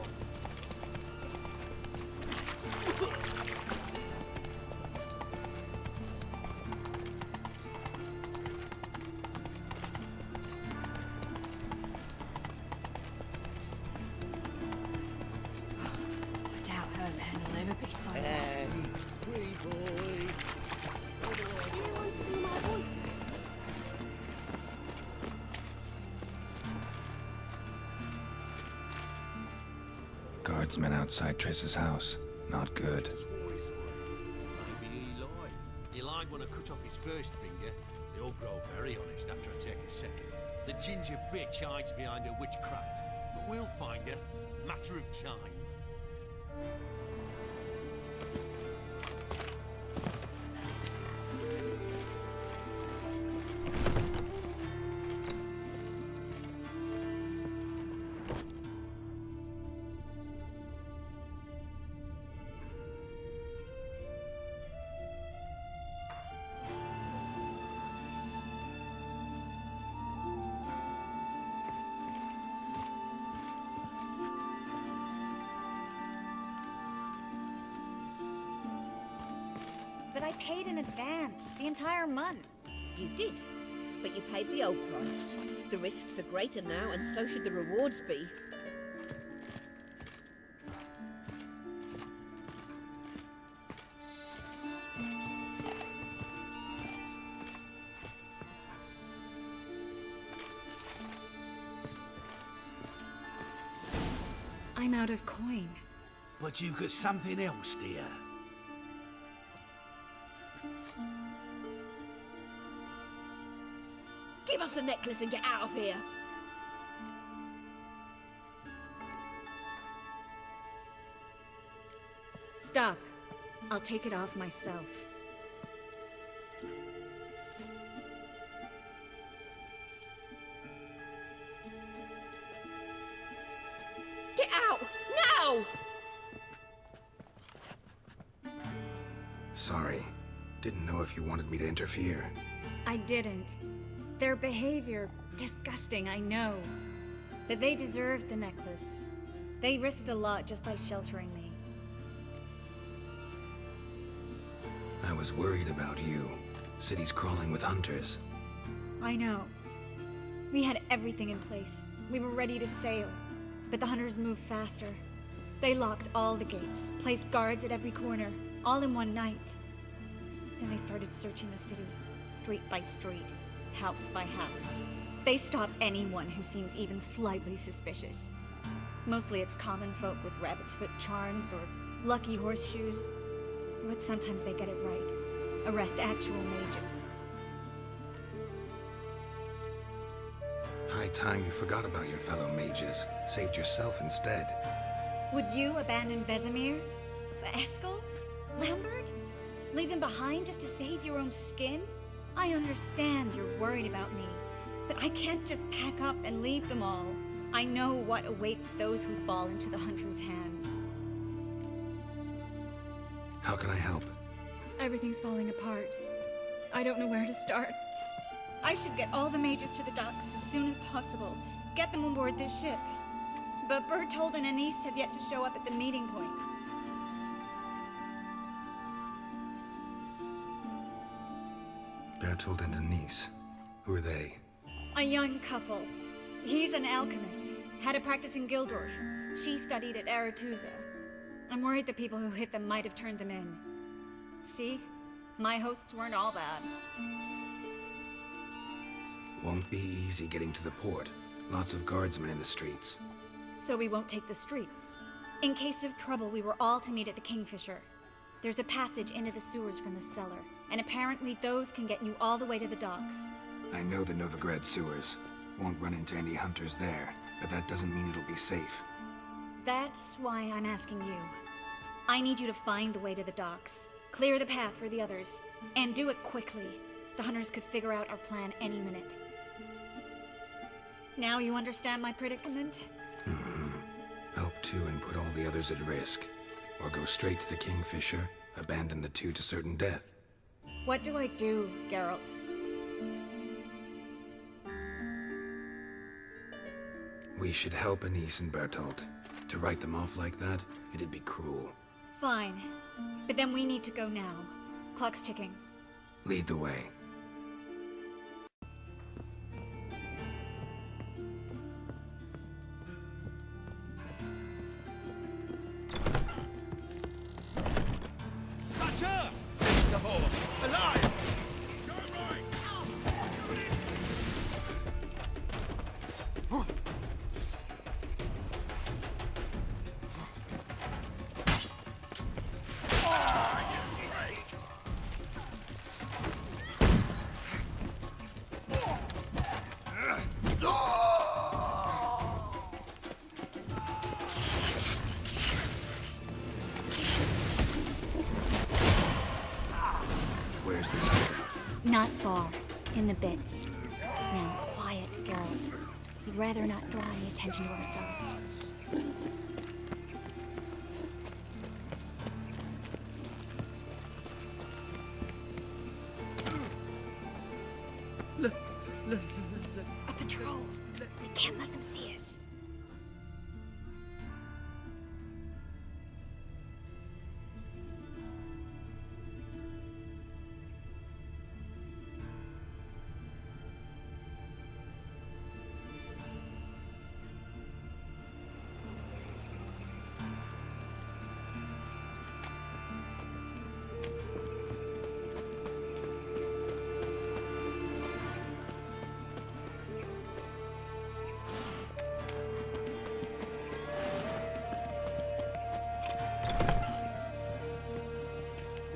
I doubt her man will ever be so Hey, pretty boy. Do you want to be my boyfriend? Guardsmen outside Triss's house. Not good. Maybe he lied. He lied when I cut off his first finger. They all grow very honest after I take a second. The ginger bitch hides behind her witchcraft. But we'll find her. Matter of time. But I paid in advance, the entire month. You did, but you paid the old price. The risks are greater now, and so should the rewards be. I'm out of coin. But you've got something else, dear. Give us the necklace and get out of here. Stop. I'll take it off myself. Get out! Now! Sorry. Didn't know if you wanted me to interfere. I didn't. Their behavior, disgusting, I know. But they deserved the necklace. They risked a lot just by sheltering me. I was worried about you. City's crawling with hunters. I know. We had everything in place. We were ready to sail. But the hunters moved faster. They locked all the gates, placed guards at every corner, all in one night. Then they started searching the city, street by street, house by house. They stop anyone who seems even slightly suspicious. Mostly it's common folk with rabbit's foot charms or lucky horseshoes. But sometimes they get it right. Arrest actual mages. High time you forgot about your fellow mages. Saved yourself instead. Would you abandon Vesemir? Eskel? Lambert? Leave them behind just to save your own skin? I understand you're worried about me, but I can't just pack up and leave them all. I know what awaits those who fall into the hunter's hands. How can I help? Everything's falling apart. I don't know where to start. I should get all the mages to the docks as soon as possible. Get them aboard this ship. But Bertold and Anise have yet to show up at the meeting point. Bertold and Denise. Who are they? A young couple. He's an alchemist. Had a practice in Gildorf. She studied at Aretusa. I'm worried the people who hit them might have turned them in. See? My hosts weren't all bad. Won't be easy getting to the port. Lots of guardsmen in the streets. So we won't take the streets. In case of trouble, we were all to meet at the Kingfisher. There's a passage into the sewers from the cellar, and apparently those can get you all the way to the docks. I know the Novigrad sewers. Won't run into any hunters there, but that doesn't mean it'll be safe. That's why I'm asking you. I need you to find the way to the docks, clear the path for the others, and do it quickly. The hunters could figure out our plan any minute. Now you understand my predicament? Help two and put all the others at risk. Or go straight to the Kingfisher, abandon the two to certain death. What do I do, Geralt? We should help Anise and Bertold. To write them off like that, it'd be cruel. Fine. But then we need to go now. Clock's ticking. Lead the way. Butcher! Seize the horde! Alive! Go right! Where's this hideout? Not far. In the bits. Now, quiet, Geralt. We'd rather not draw any attention to ourselves. A patrol. We can't let them see us.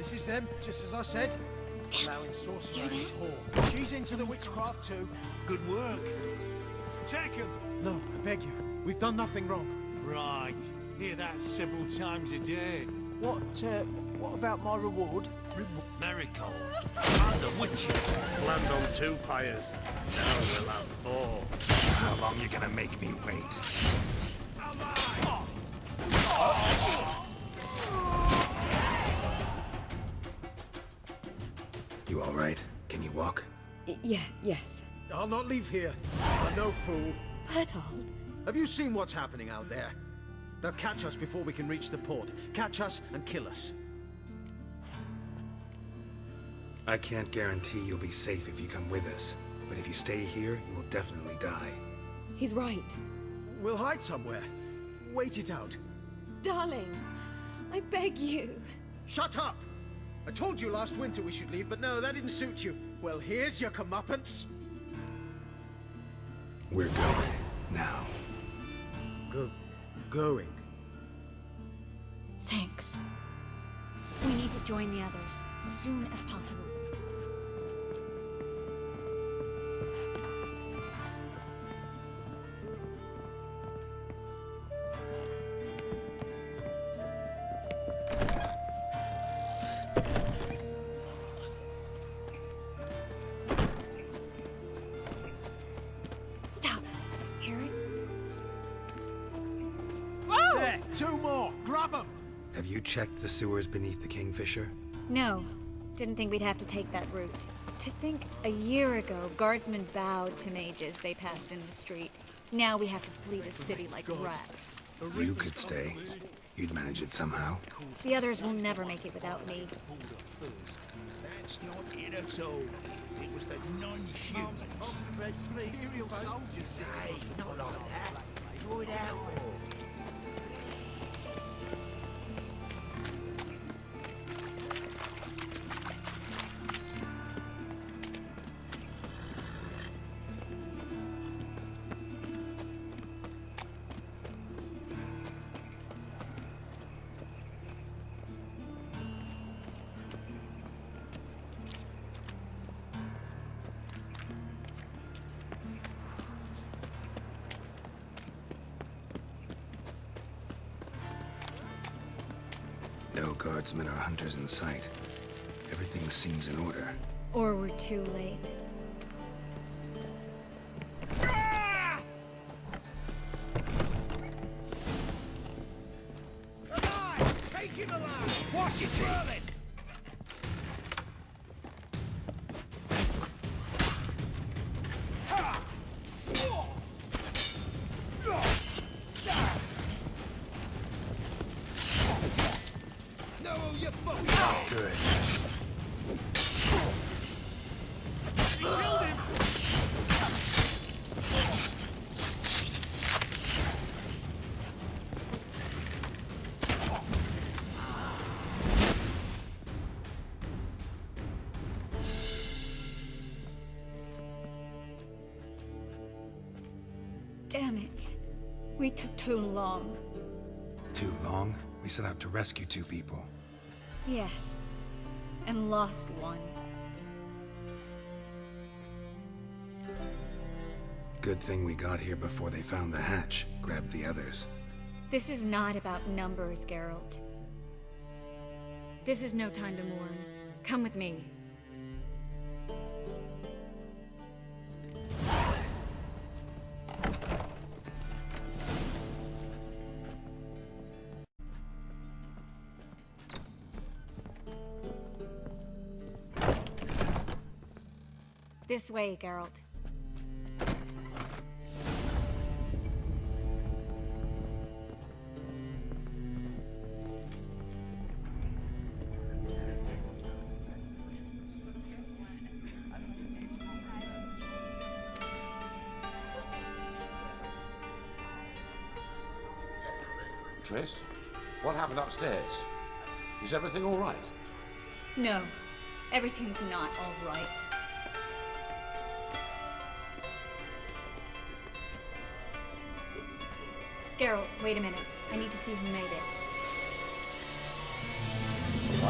This is them, just as I said. Allowing sorcerer and his whore. She's into the witchcraft too. Good work. Take him. No, I beg you. We've done nothing wrong. Right. Hear that several times a day. What about my reward? Marigold. And the witches. Land on 2 pyres. Now we'll have 4. How long you gonna make me wait? You all right? Can you walk? Yes. I'll not leave here. I'm no fool. Bertold? Have you seen what's happening out there? They'll catch us before we can reach the port. Catch us and kill us. I can't guarantee you'll be safe if you come with us, but if you stay here, you will definitely die. He's right. We'll hide somewhere. Wait it out. Darling, I beg you. Shut up! I told you last winter we should leave, but no, that didn't suit you. Well, here's your comeuppance. We're going now. Going? Thanks. We need to join the others as soon as possible. Stop. Hear it? There! 2 more! Grab them! Have you checked the sewers beneath the Kingfisher? No. Didn't think we'd have to take that route. To think a year ago, guardsmen bowed to mages they passed in the street. Now we have to flee the city like rats. You could stay. You'd manage it somehow. The others will never make it without me. That's not it at all. It was the non-humans. Imperial soldiers. Hey, not like that. Draw it out more. No guardsmen or hunters in sight. Everything seems in order. Or we're too late. Alive! Take him alive! What's it swirling? Good. Damn it. We took too long. Too long? We set out to rescue 2 people. Yes. And lost one. Good thing we got here before they found the hatch, grabbed the others. This is not about numbers, Geralt. This is no time to mourn. Come with me. This way, Geralt. Triss, what happened upstairs? Is everything all right? No, everything's not all right. Geralt, wait a minute. I need to see who made it.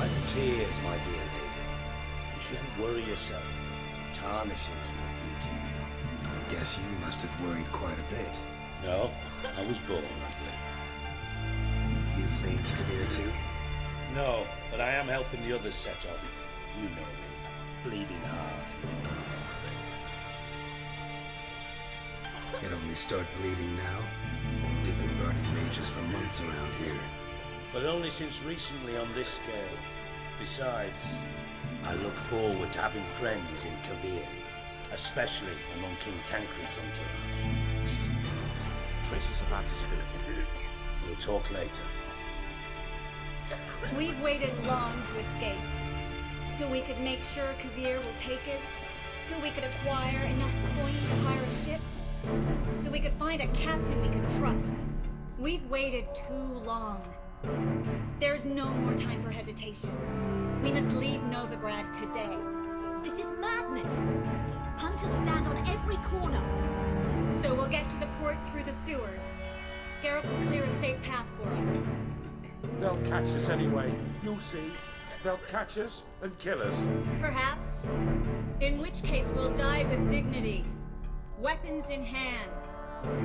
like tears, my dear lady. You shouldn't worry yourself. It tarnishes your beauty. Guess you must have worried quite a bit. No, I was born ugly. You fleeing to Kavir too? No, but I am helping the others set up. You know me. Bleeding heart. It only start bleeding now? They've been burning mages for months around here. But only since recently on this scale. Besides, I look forward to having friends in Kavir, especially among King Tancred's entourage. Triss is about to spill again. We'll talk later. We've waited long to escape. Till we could make sure Kavir will take us. Till we could acquire enough coin to hire a ship. Till we could find a captain we could trust. We've waited too long. There's no more time for hesitation. We must leave Novigrad today. This is madness. Hunters stand on every corner. So we'll get to the port through the sewers. Garrett will clear a safe path for us. They'll catch us anyway. You'll see. They'll catch us and kill us. Perhaps. In which case we'll die with dignity. Weapons in hand.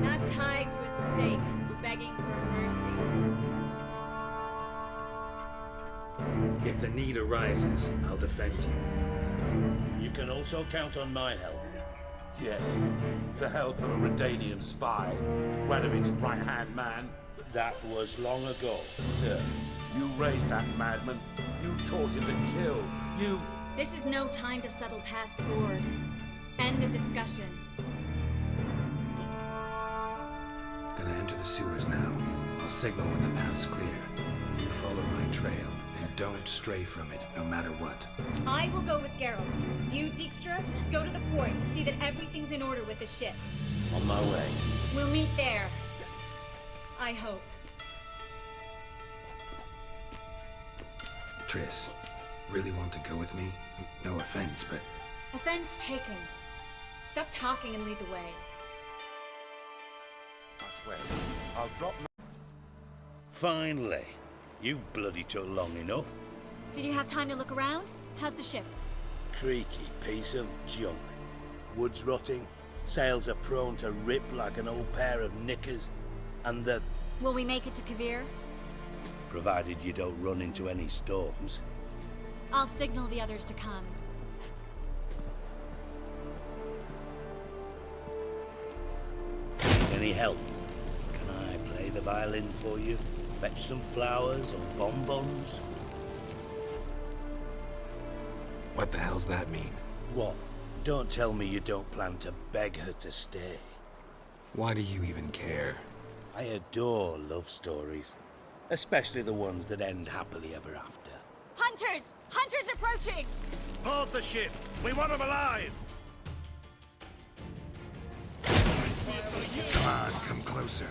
Not tied to a stake, begging for mercy. If the need arises, I'll defend you. You can also count on my help. Yes, the help of a Redanian spy, Radovic's right-hand man. That was long ago, sir. You raised that madman. You taught him to kill. You... This is no time to settle past scores. End of discussion. Gonna enter the sewers now. I'll signal when the path's clear. You follow my trail, and don't stray from it, no matter what. I will go with Geralt. You, Dijkstra, go to the port and see that everything's in order with the ship. On my way. We'll meet there. I hope. Triss, really want to go with me? No offense, but... Offense taken. Stop talking and lead the way. I swear, I'll drop... Finally. You bloody took long enough. Did you have time to look around? How's the ship? Creaky piece of junk. Wood's rotting. Sails are prone to rip like an old pair of knickers. And the... Will we make it to Kavir? Provided you don't run into any storms. I'll signal the others to come. Any help? Can I play the violin for you? Fetch some flowers or bonbons? What the hell's that mean? What? Don't tell me you don't plan to beg her to stay. Why do you even care? I adore love stories. Especially the ones that end happily ever after. Hunters! Hunters approaching! Hold the ship! We want them alive! Come on, come closer.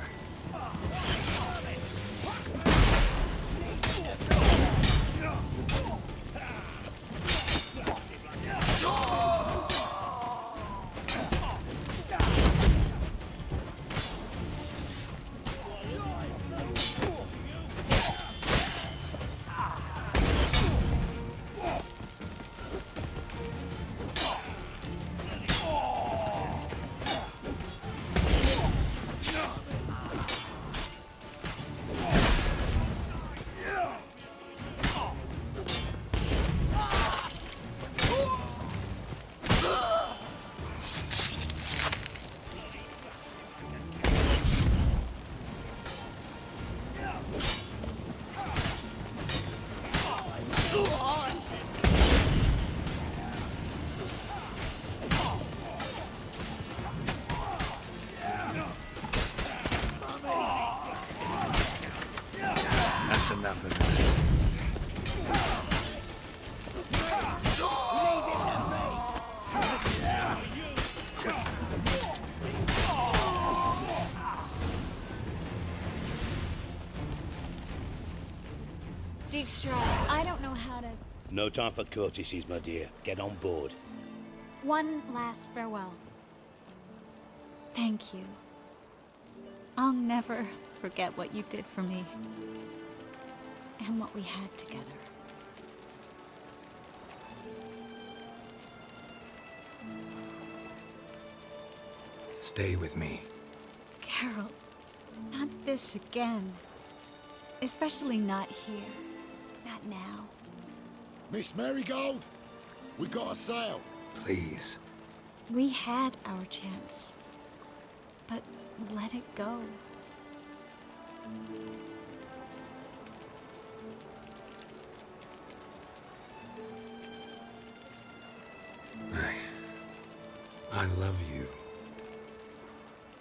Enough of this. Dijkstra, I don't know how to... No time for courtesies, my dear. Get on board. One last farewell. Thank you. I'll never forget what you did for me. And what we had together. Stay with me. Geralt, not this again. Especially not here. Not now. Miss Marigold, we got a sail. Please. We had our chance. But let it go. I love you.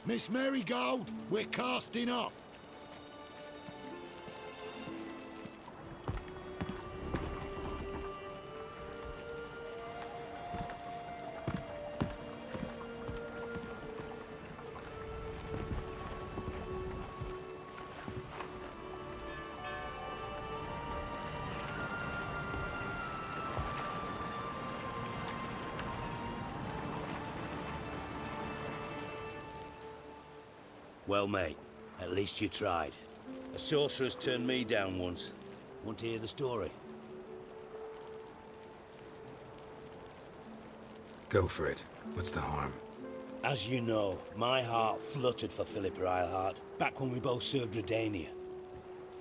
Miss Marigold, we're casting off. Well, mate, at least you tried. A sorcerer's turned me down once. Want to hear the story? Go for it. What's the harm? As you know, my heart fluttered for Philippa Eilhart back when we both served Redania.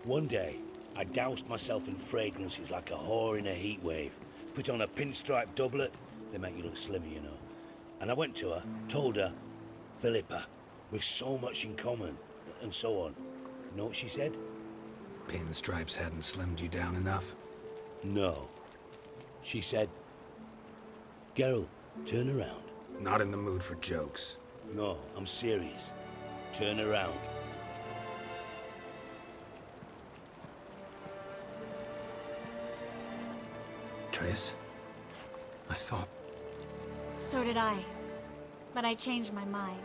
One day, I doused myself in fragrances like a whore in a heat wave. Put on a pinstripe doublet, they make you look slimmer, you know. And I went to her, told her, Philippa, we've so much in common, and so on. You know what she said? Pinstripes hadn't slimmed you down enough? No. She said, Geralt, turn around. Not in the mood for jokes. No, I'm serious. Turn around. Triss? I thought... So did I. But I changed my mind.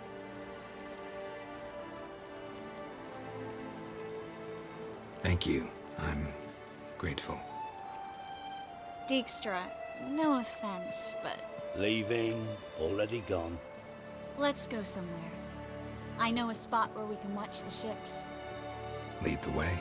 Thank you. I'm grateful. Dijkstra, no offense, but... Leaving, already gone. Let's go somewhere. I know a spot where we can watch the ships. Lead the way.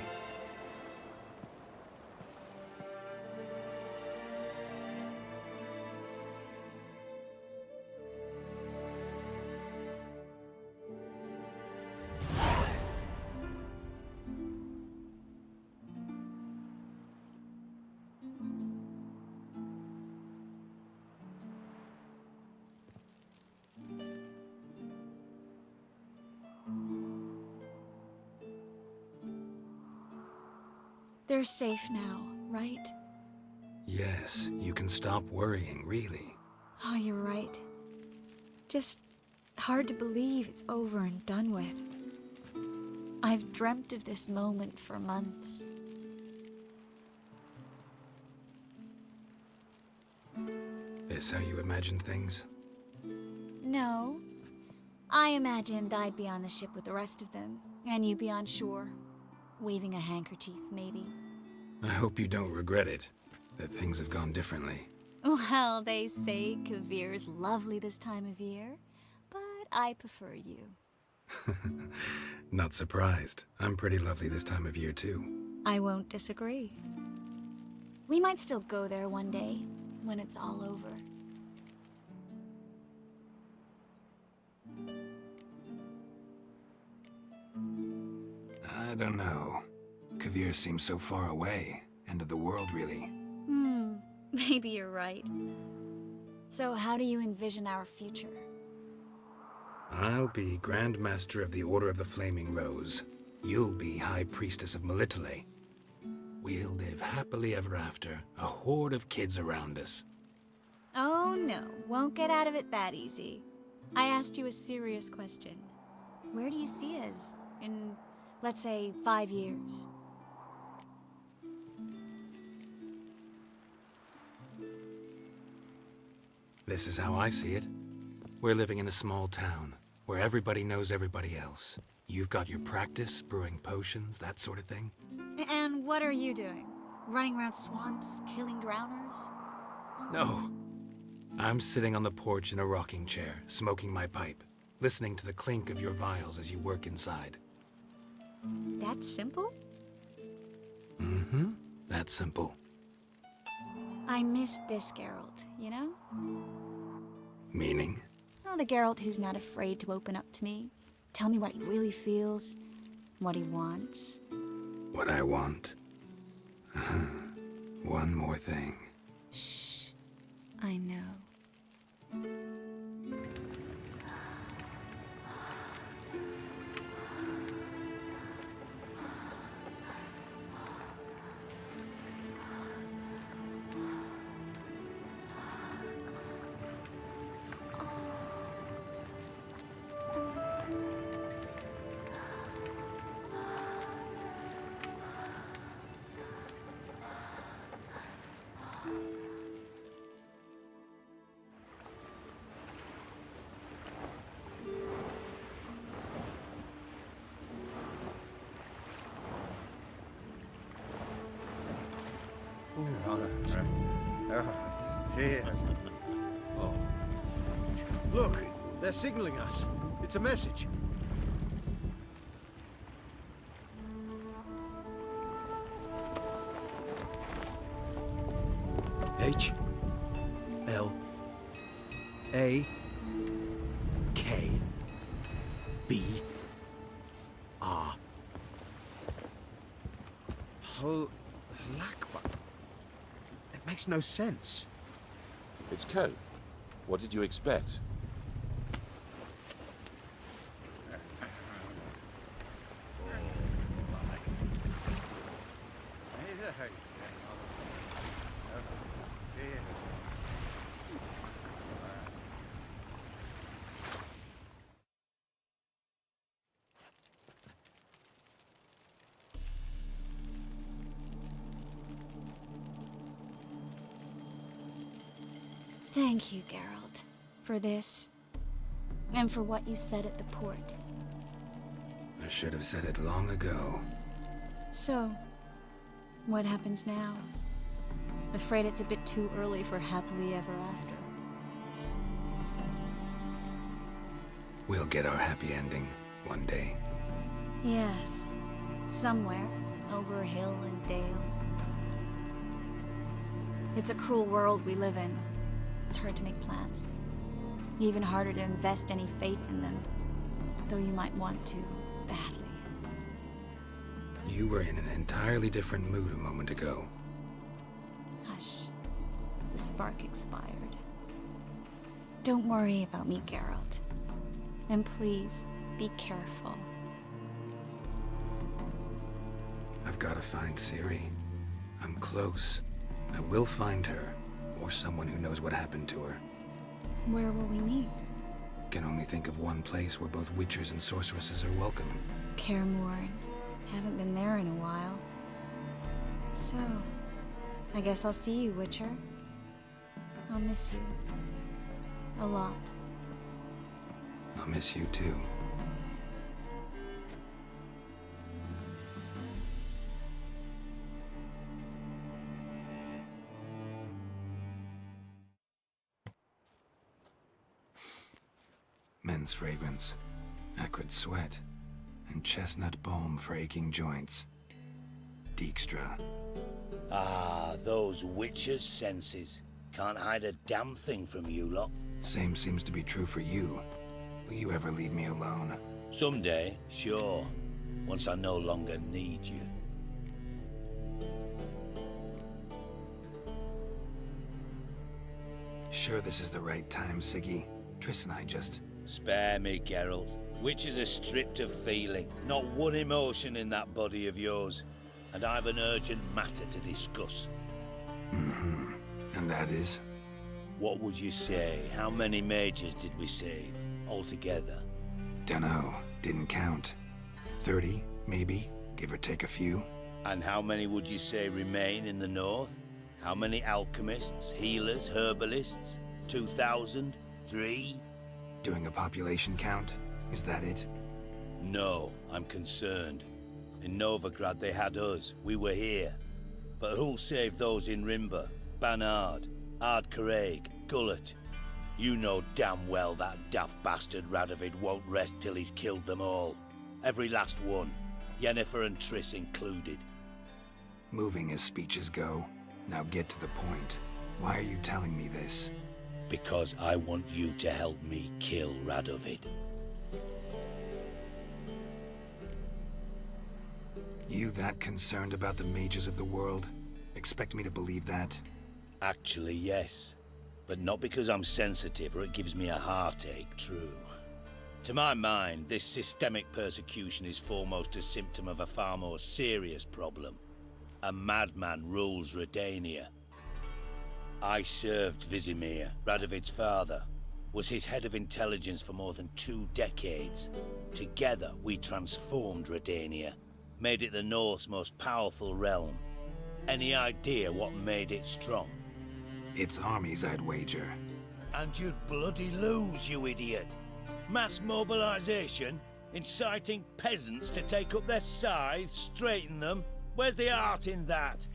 They're safe now, right? Yes, you can stop worrying, really. Oh, you're right. Just hard to believe it's over and done with. I've dreamt of this moment for months. Is how you imagined things? No. I imagined I'd be on the ship with the rest of them, and you'd be on shore, waving a handkerchief, maybe. I hope you don't regret it, that things have gone differently. Well, they say Kavir's lovely this time of year, but I prefer you. Not surprised. I'm pretty lovely this time of year, too. I won't disagree. We might still go there one day, when it's all over. I don't know. Kavir seems so far away. End of the world, really. Maybe you're right. So how do you envision our future? I'll be Grand Master of the Order of the Flaming Rose. You'll be High Priestess of Melitele. We'll live happily ever after, a horde of kids around us. Oh no, won't get out of it that easy. I asked you a serious question. Where do you see us in, let's say, 5 years? This is how I see it. We're living in a small town, where everybody knows everybody else. You've got your practice, brewing potions, that sort of thing. And what are you doing? Running around swamps, killing drowners? No. I'm sitting on the porch in a rocking chair, smoking my pipe, listening to the clink of your vials as you work inside. That simple? Mm-hmm. That's simple. I missed this, Geralt, you know? Meaning? Oh, the Geralt who's not afraid to open up to me. Tell me what he really feels, what he wants. What I want? One more thing. Shh. I know. Look, they're signaling us. It's a message. H L A K B R. Lakba. It makes no sense. It's code. What did you expect? Thank you, Geralt, for this, and for what you said at the port. I should have said it long ago. So, what happens now? Afraid it's a bit too early for happily ever after. We'll get our happy ending one day. Yes, somewhere, over hill and dale. It's a cruel world we live in. It's hard to make plans. Even harder to invest any faith in them, though you might want to, badly. You were in an entirely different mood a moment ago. Hush. The spark expired. Don't worry about me, Geralt. And please, be careful. I've got to find Ciri. I'm close. I will find her, or someone who knows what happened to her. Where will we meet? Can only think of one place where both witchers and sorceresses are welcome. Kaer Morhen. Haven't been there in a while. So, I guess I'll see you, Witcher. I'll miss you. A lot. I'll miss you too. Men's fragrance, acrid sweat, and chestnut balm for aching joints. Dijkstra. Ah, those witches' senses. Can't hide a damn thing from you lot. Same seems to be true for you. Will you ever leave me alone? Someday, sure. Once I no longer need you. Sure this is the right time, Siggy? Triss and I just... Spare me, Geralt. Witches are stripped of feeling. Not one emotion in that body of yours. And I've an urgent matter to discuss. Mm-hmm. And that is? What would you say? How many mages did we save, altogether? Dunno. Didn't count. 30, maybe? Give or take a few? And how many would you say remain in the north? How many alchemists, healers, herbalists? 2,000? 3? Doing a population count? Is that it? No, I'm concerned. In Novigrad they had us, we were here. But who'll save those in Rimba? Banard, Ardcaraig, Gullet? You know damn well that daft bastard Radovid won't rest till he's killed them all. Every last one. Yennefer and Triss included. Moving as speeches go. Now get to the point. Why are you telling me this? Because I want you to help me kill Radovid. You that concerned about the mages of the world? Expect me to believe that? Actually, yes. But not because I'm sensitive or it gives me a heartache, true. To my mind, this systemic persecution is foremost a symptom of a far more serious problem. A madman rules Redania. I served Vizimir, Radovid's father, was his head of intelligence for more than 2 decades. Together, we transformed Redania, made it the North's most powerful realm. Any idea what made it strong? Its armies, I'd wager. And you'd bloody lose, you idiot. Mass mobilization, inciting peasants to take up their scythes, straighten them. Where's the art in that?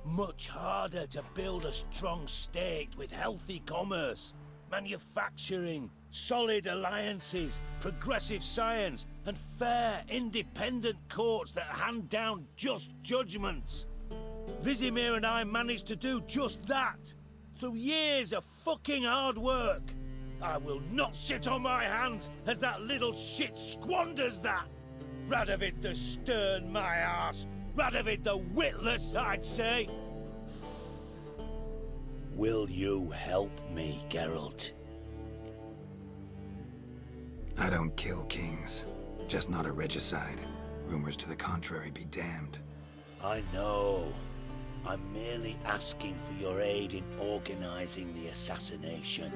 Much harder to build a strong state with healthy commerce, manufacturing, solid alliances, progressive science, and fair, independent courts that hand down just judgments. Vizimir and I managed to do just that, through years of fucking hard work. I will not sit on my hands as that little shit squanders that. Radovid the stern, my arse. Radovid the witless, I'd say. Will you help me, Geralt? I don't kill kings. Just not a regicide. Rumors to the contrary be damned. I know. I'm merely asking for your aid in organizing the assassination.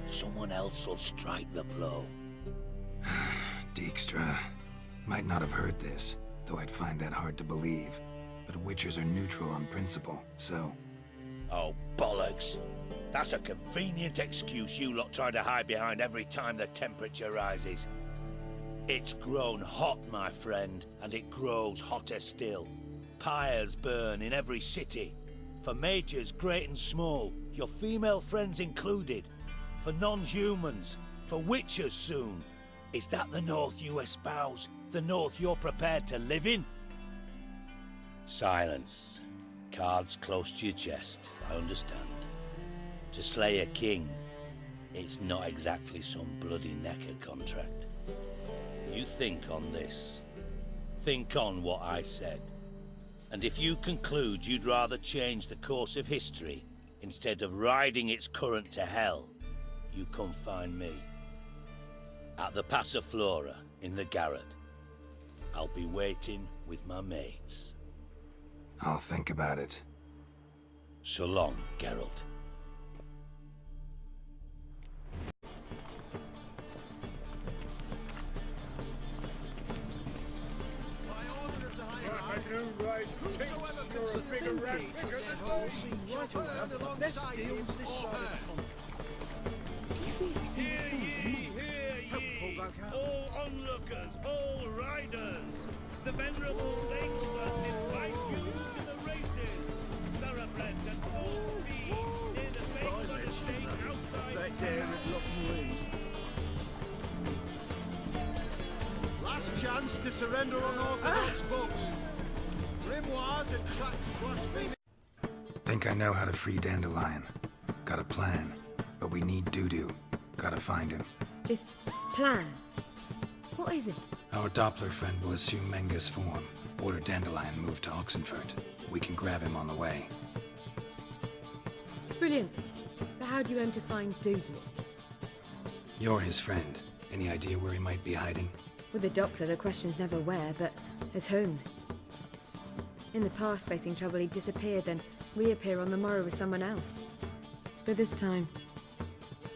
Someone else will strike the blow. Dijkstra. Might not have heard this, though I'd find that hard to believe. But Witchers are neutral on principle, so... Oh, bollocks. That's a convenient excuse you lot try to hide behind every time the temperature rises. It's grown hot, my friend, and it grows hotter still. Pyres burn in every city. For mages great and small, your female friends included. For non-humans, for witchers soon. Is that the North you espouse? The North you're prepared to live in? Silence. Cards close to your chest, I understand. To slay a king, it's not exactly some bloody necker contract. You think on this. Think on what I said. And if you conclude you'd rather change the course of history instead of riding its current to hell, you come find me. At the Passiflora in the garret. I'll be waiting with my mates. I'll think about it. So long, Geralt. Let's deal with this side of the pond. Do you really see your son's a monk? All onlookers, all riders, the venerable Lakelands invite you to the races. Thoroughbreds at full speed near the Lakeland estate outside. Back there at Lockmuir. Last chance to surrender unorthodox books. Grimoires and tracts blaspheming. Think I know how to free Dandelion. Got a plan, but we need Dudu. Gotta find him. This plan? What is it? Our Doppler friend will assume Menga's form. Order Dandelion moved to Oxenfurt. We can grab him on the way. Brilliant. But how do you aim to find Dudu? You're his friend. Any idea where he might be hiding? With the Doppler, the question's never where, but his whom. In the past, facing trouble, he'd disappear, then reappear on the morrow with someone else. But this time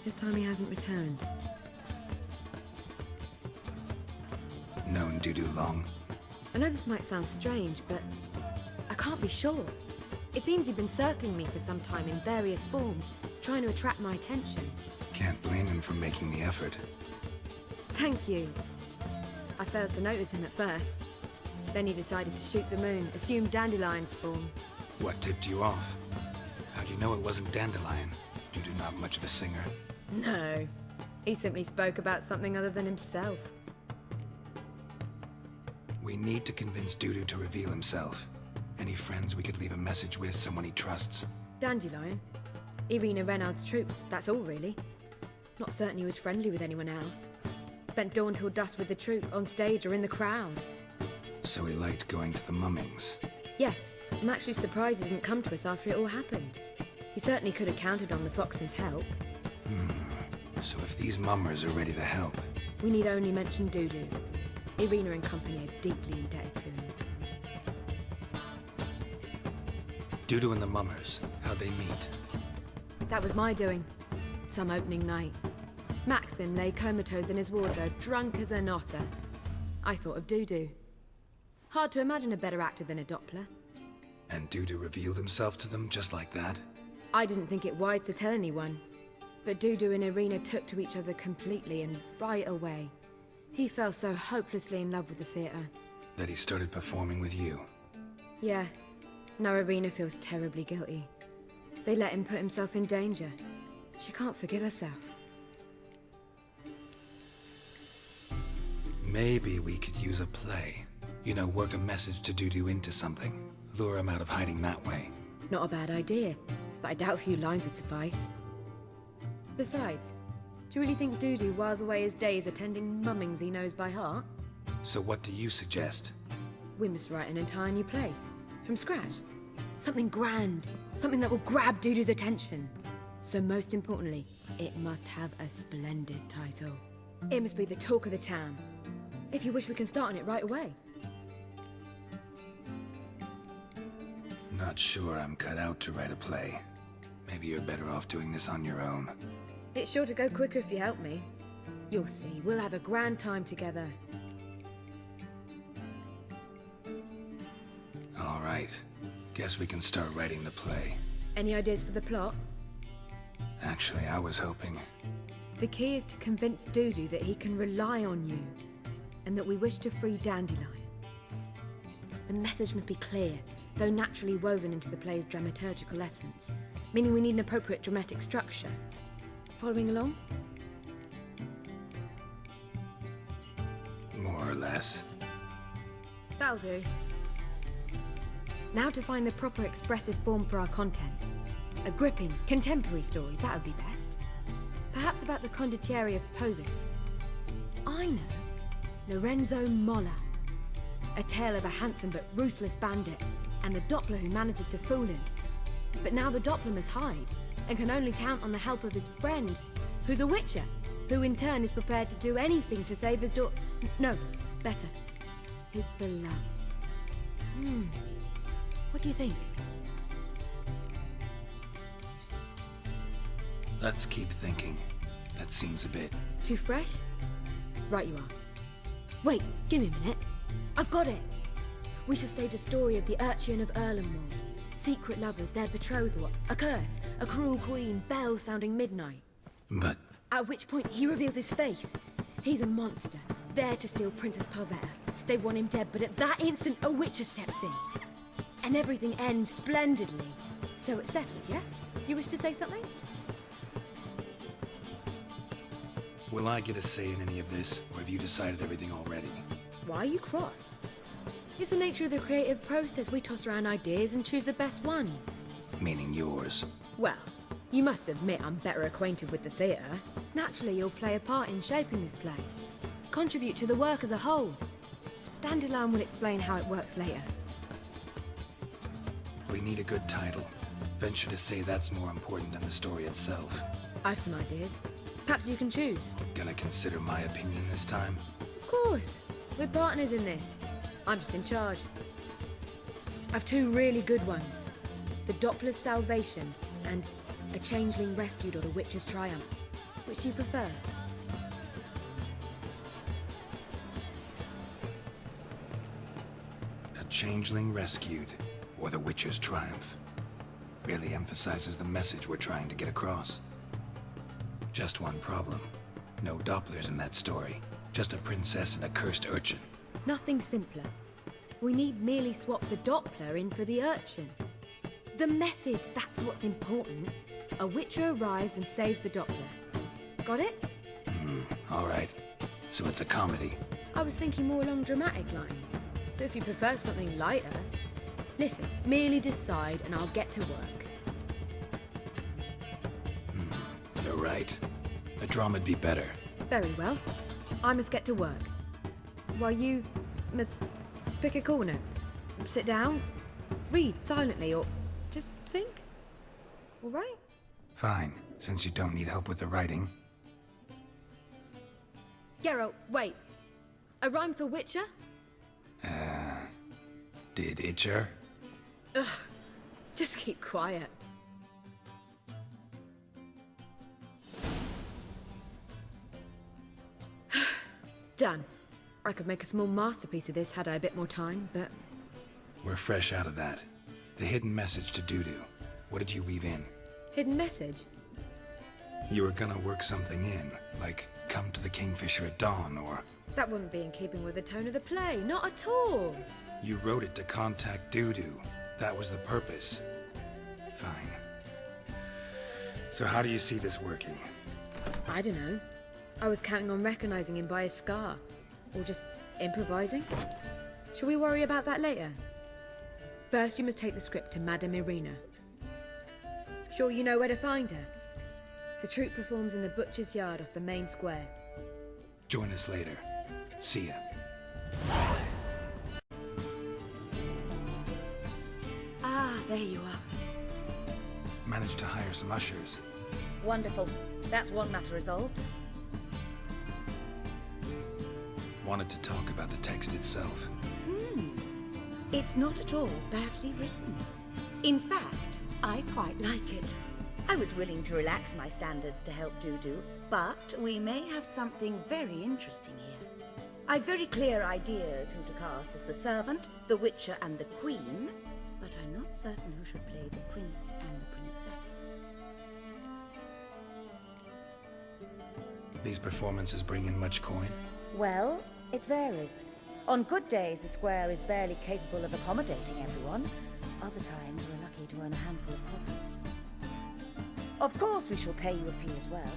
he hasn't returned. Known Dudu long? I know this might sound strange, but I can't be sure. It seems he'd been circling me for some time in various forms, trying to attract my attention. Can't blame him for making the effort. Thank you. I failed to notice him at first. Then he decided to shoot the moon, assume Dandelion's form. What tipped you off? How do you know it wasn't Dandelion? Dudu not much of a singer. No. He simply spoke about something other than himself. We need to convince Dudu to reveal himself. Any friends we could leave a message with, someone he trusts? Dandelion? Irina Renard's troupe, that's all really. Not certain he was friendly with anyone else. Spent dawn till dusk with the troupe, on stage or in the crowd. So he liked going to the mummings. Yes, I'm actually surprised he didn't come to us after it all happened. He certainly could have counted on the Foxen's help. So if these mummers are ready to help... We need only mention Dudu. Irina and company are deeply indebted to him. Dudu and the mummers, how'd they meet? That was my doing. Some opening night. Maxim lay comatose in his wardrobe, drunk as an otter. I thought of Dudu. Hard to imagine a better actor than a Doppler. And Dudu revealed himself to them just like that? I didn't think it wise to tell anyone. But Dudu and Irina took to each other completely and right away. He fell so hopelessly in love with the theatre. That he started performing with you? Yeah. Now Irina feels terribly guilty. They let him put himself in danger. She can't forgive herself. Maybe we could use a play. You know, work a message to Dudu into something. Lure him out of hiding that way. Not a bad idea, but I doubt a few lines would suffice. Besides, do you really think Dudu whiles away his days attending mummings he knows by heart? So what do you suggest? We must write an entire new play. From scratch. Something grand. Something that will grab Dudu's attention. So most importantly, it must have a splendid title. It must be the talk of the town. If you wish, we can start on it right away. Not sure I'm cut out to write a play. Maybe you're better off doing this on your own. It's sure to go quicker if you help me. You'll see, we'll have a grand time together. All right. Guess we can start writing the play. Any ideas for the plot? Actually, I was hoping... The key is to convince Dudu that he can rely on you, and that we wish to free Dandelion. The message must be clear, though naturally woven into the play's dramaturgical essence, meaning we need an appropriate dramatic structure. Following along? More or less. That'll do. Now to find the proper expressive form for our content. A gripping, contemporary story, that would be best. Perhaps about the condottieri of Povis. I know. Lorenzo Molla. A tale of a handsome but ruthless bandit, and the Doppler who manages to fool him. But now the Doppler must hide, and can only count on the help of his friend, who's a witcher, who in turn is prepared to do anything to save his no, better, his beloved. What do you think? Let's keep thinking. That seems a bit... Too fresh? Right you are. Wait, give me a minute. I've got it! We shall stage a story of the Urchin of Erlenwald. Secret lovers, their betrothal, a curse, a cruel queen, bells sounding midnight. But... At which point he reveals his face. He's a monster, there to steal Princess Palvetta. They want him dead, but at that instant a witcher steps in. And everything ends splendidly. So it's settled, yeah? You wish to say something? Will I get a say in any of this, or have you decided everything already? Why are you cross? It's the nature of the creative process. We toss around ideas and choose the best ones. Meaning yours. Well, you must admit I'm better acquainted with the theatre. Naturally, you'll play a part in shaping this play. Contribute to the work as a whole. Dandelion will explain how it works later. We need a good title. Venture to say that's more important than the story itself. I've some ideas. Perhaps you can choose. Gonna consider my opinion this time? Of course. We're partners in this. I'm just in charge. I've two really good ones. The Doppler's Salvation and A Changeling Rescued or The Witcher's Triumph. Which do you prefer? A Changeling Rescued or The Witcher's Triumph. Really emphasizes the message we're trying to get across. Just one problem. No Dopplers in that story. Just a princess and a cursed urchin. Nothing simpler. We need merely swap the Doppler in for the urchin. The message, that's what's important. A witcher arrives and saves the Doppler. Got it? All right. So it's a comedy. I was thinking more along dramatic lines. But if you prefer something lighter... Listen, merely decide and I'll get to work. all right? A drama'd be better. Very well. I must get to work. While you must pick a corner. Sit down, read silently, or just think. All right? Fine, since you don't need help with the writing. Geralt, wait. A rhyme for Witcher? Did Itcher? Ugh. Just keep quiet. Done. I could make a small masterpiece of this had I a bit more time, but... We're fresh out of that. The hidden message to Dudu. What did you weave in? Hidden message? You were gonna work something in, like come to the Kingfisher at dawn, or... That wouldn't be in keeping with the tone of the play, not at all. You wrote it to contact Dudu. That was the purpose. Fine. So how do you see this working? I don't know. I was counting on recognizing him by his scar. Or just improvising. Shall we worry about that later? First, you must take the script to Madame Irina. Sure you know where to find her? The troupe performs in the butcher's yard off the main square. Join us later. See ya. Ah, there you are. Managed to hire some ushers. Wonderful. That's one matter resolved. Wanted to talk about the text itself. It's not at all badly written. In fact, I quite like it. I was willing to relax my standards to help Dudu, but we may have something very interesting here. I've very clear ideas who to cast as the servant, the Witcher, and the Queen, but I'm not certain who should play the Prince and the Princess. These performances bring in much coin? Well, it varies. On good days, the square is barely capable of accommodating everyone. Other times, we're lucky to earn a handful of coppers. Of course, we shall pay you a fee as well.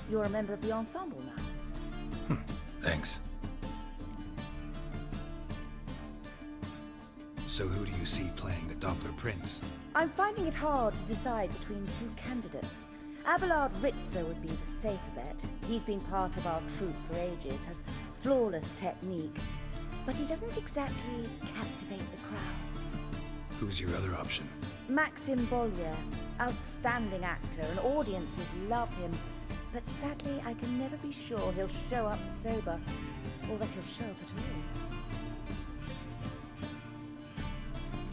You're a member of the ensemble now. Thanks. So who do you see playing the Doppler Prince? I'm finding it hard to decide between two candidates. Abelard Ritzer would be the safer bet. He's been part of our troupe for ages, has flawless technique, but he doesn't exactly captivate the crowds. Who's your other option? Maxim Bollier, outstanding actor, and audiences love him, but sadly I can never be sure he'll show up sober, or that he'll show up at all.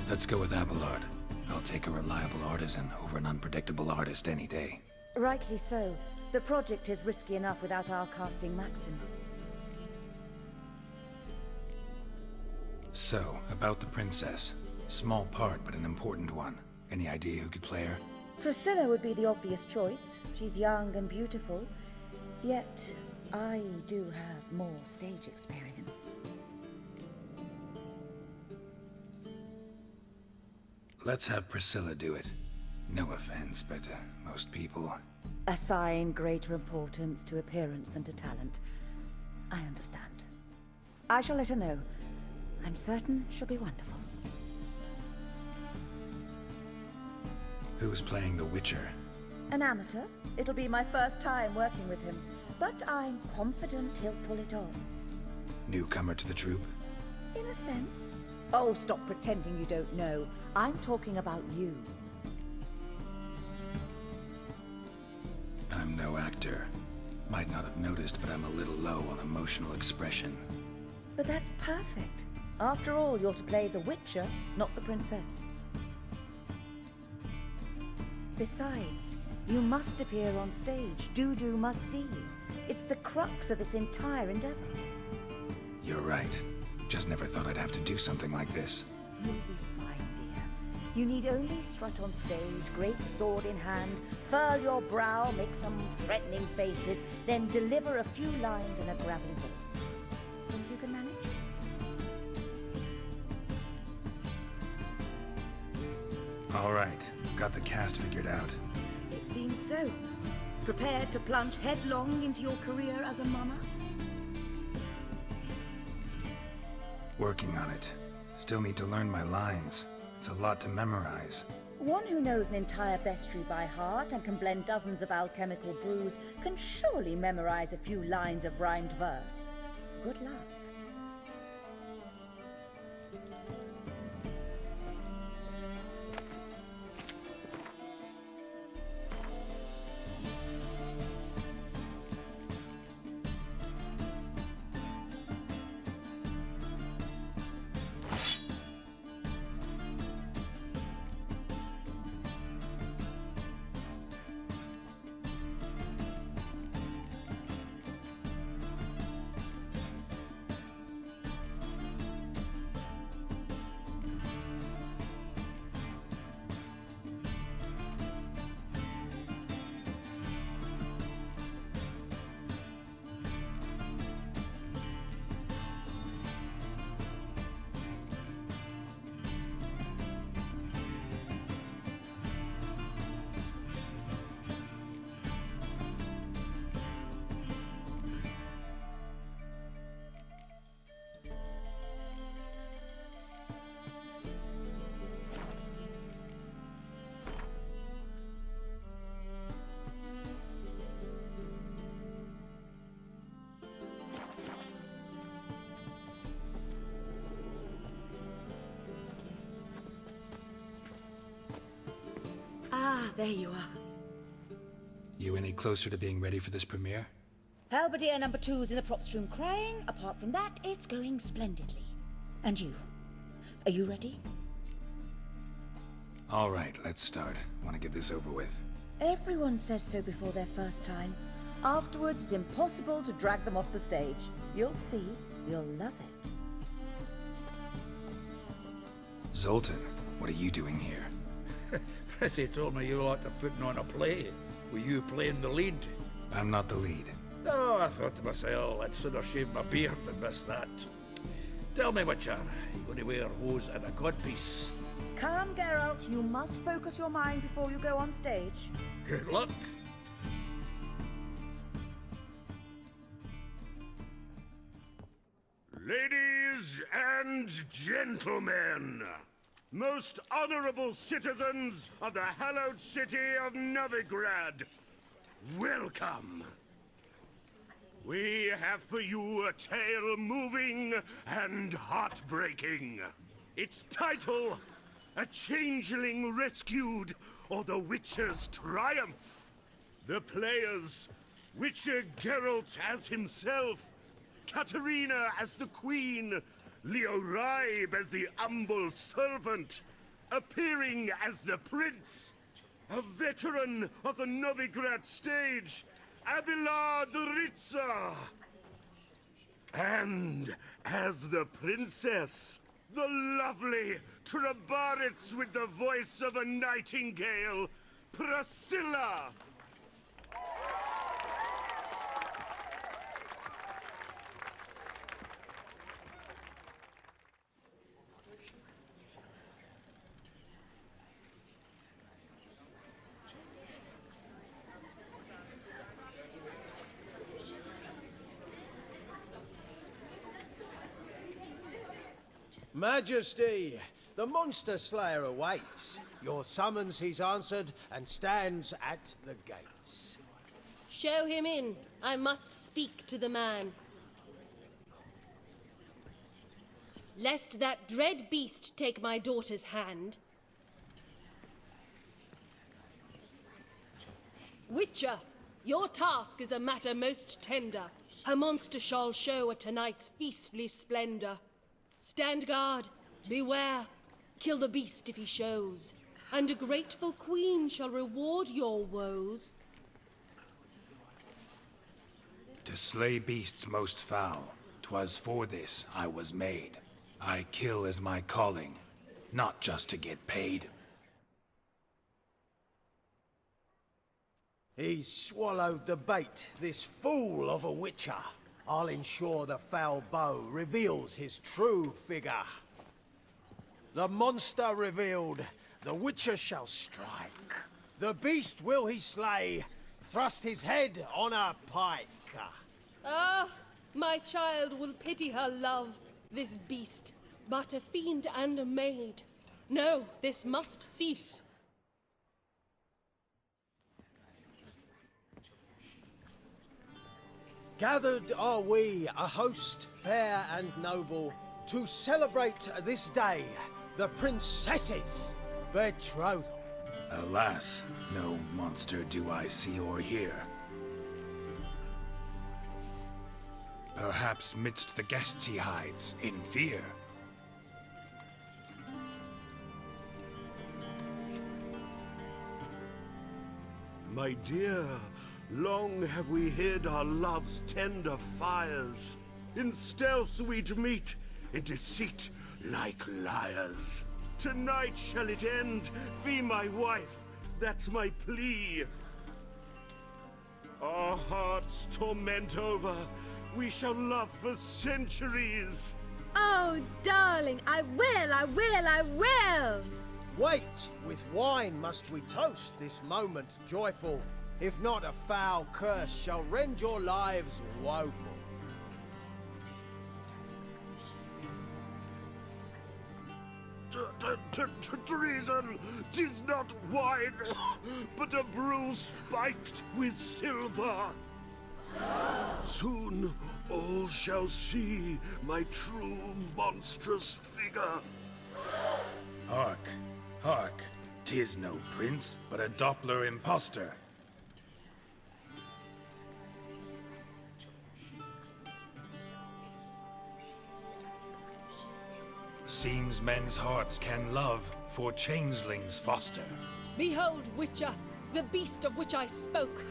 Let's go with Abelard. I'll take a reliable artisan over an unpredictable artist any day. Rightly so. The project is risky enough without our casting Maxim. So, about the princess. Small part, but an important one. Any idea who could play her? Priscilla would be the obvious choice. She's young and beautiful. Yet, I do have more stage experience. Let's have Priscilla do it. No offense, but most people... Assign greater importance to appearance than to talent. I understand. I shall let her know. I'm certain she'll be wonderful. Who's playing the Witcher? An amateur. It'll be my first time working with him, but I'm confident he'll pull it off. Newcomer to the troupe? In a sense. Oh, stop pretending you don't know. I'm talking about you. I'm no actor. Might not have noticed, but I'm a little low on emotional expression. But that's perfect. After all, you're to play the Witcher, not the princess. Besides, you must appear on stage. Dudu must see you. It's the crux of this entire endeavor. You're right. Just never thought I'd have to do something like this. You'll be fine, dear. You need only strut on stage, great sword in hand, furl your brow, make some threatening faces, then deliver a few lines in a gravelly voice. Think you can manage? All right. Got the cast figured out. It seems so. Prepared to plunge headlong into your career as a mama? Working on it. Still need to learn my lines. It's a lot to memorize. One who knows an entire bestiary by heart and can blend dozens of alchemical brews can surely memorize a few lines of rhymed verse. Good luck. Ah, there you are. You any closer to being ready for this premiere? Halberdier number 2's in the props room crying. Apart from that, it's going splendidly. And you? Are you ready? All right, let's start. Want to get this over with. Everyone says so before their first time. Afterwards, it's impossible to drag them off the stage. You'll see. You'll love it. Zoltan, what are you doing here? Prissy told me you like to putting on a play. Were you playing the lead? I'm not the lead. Oh, I thought to myself, I'd sooner shave my beard than miss that. Tell me, Witcher, you going to wear hose and a codpiece? Calm, Geralt. You must focus your mind before you go on stage. Good luck. Ladies and gentlemen, most honorable citizens of the hallowed city of Novigrad, welcome. We have for you a tale moving and heartbreaking. Its title, A Changeling Rescued, or The Witcher's Triumph. The players, Witcher Geralt as himself, Katerina as the Queen, Leo Ribe as the humble servant, appearing as the Prince, a veteran of the Novigrad stage, Abelard Ritza, and as the Princess, the lovely Trabaritz with the voice of a nightingale, Priscilla. Majesty, the monster slayer awaits. Your summons he's answered and stands at the gates. Show him in. I must speak to the man. Lest that dread beast take my daughter's hand. Witcher, your task is a matter most tender. Her monster shall show at tonight's feastly splendor. Stand guard, beware, kill the beast if he shows, and a grateful queen shall reward your woes. To slay beasts most foul, 'twas for this I was made. I kill as my calling, not just to get paid. He's swallowed the bait, this fool of a witcher. I'll ensure the foul bow reveals his true figure. The monster revealed, the witcher shall strike. The beast will he slay, thrust his head on a pike. Ah, my child will pity her love, this beast, but a fiend and a maid. No, this must cease. Gathered are we, a host fair and noble, to celebrate this day, the princess's betrothal. Alas, no monster do I see or hear. Perhaps midst the guests he hides, in fear. My dear, long have we hid our love's tender fires. In stealth we'd meet, in deceit like liars. Tonight shall it end, be my wife, that's my plea. Our hearts torment over, we shall love for centuries. Oh, darling, I will, I will, I will! Wait, with wine must we toast this moment joyful. If not, a foul curse shall rend your lives woeful. Treason! 'Tis not wine, but a brew spiked with silver. Soon all shall see my true monstrous figure. Hark, hark, 'tis no prince, but a Doppler impostor. Seems men's hearts can love, for changelings foster. Behold, Witcher, the beast of which I spoke.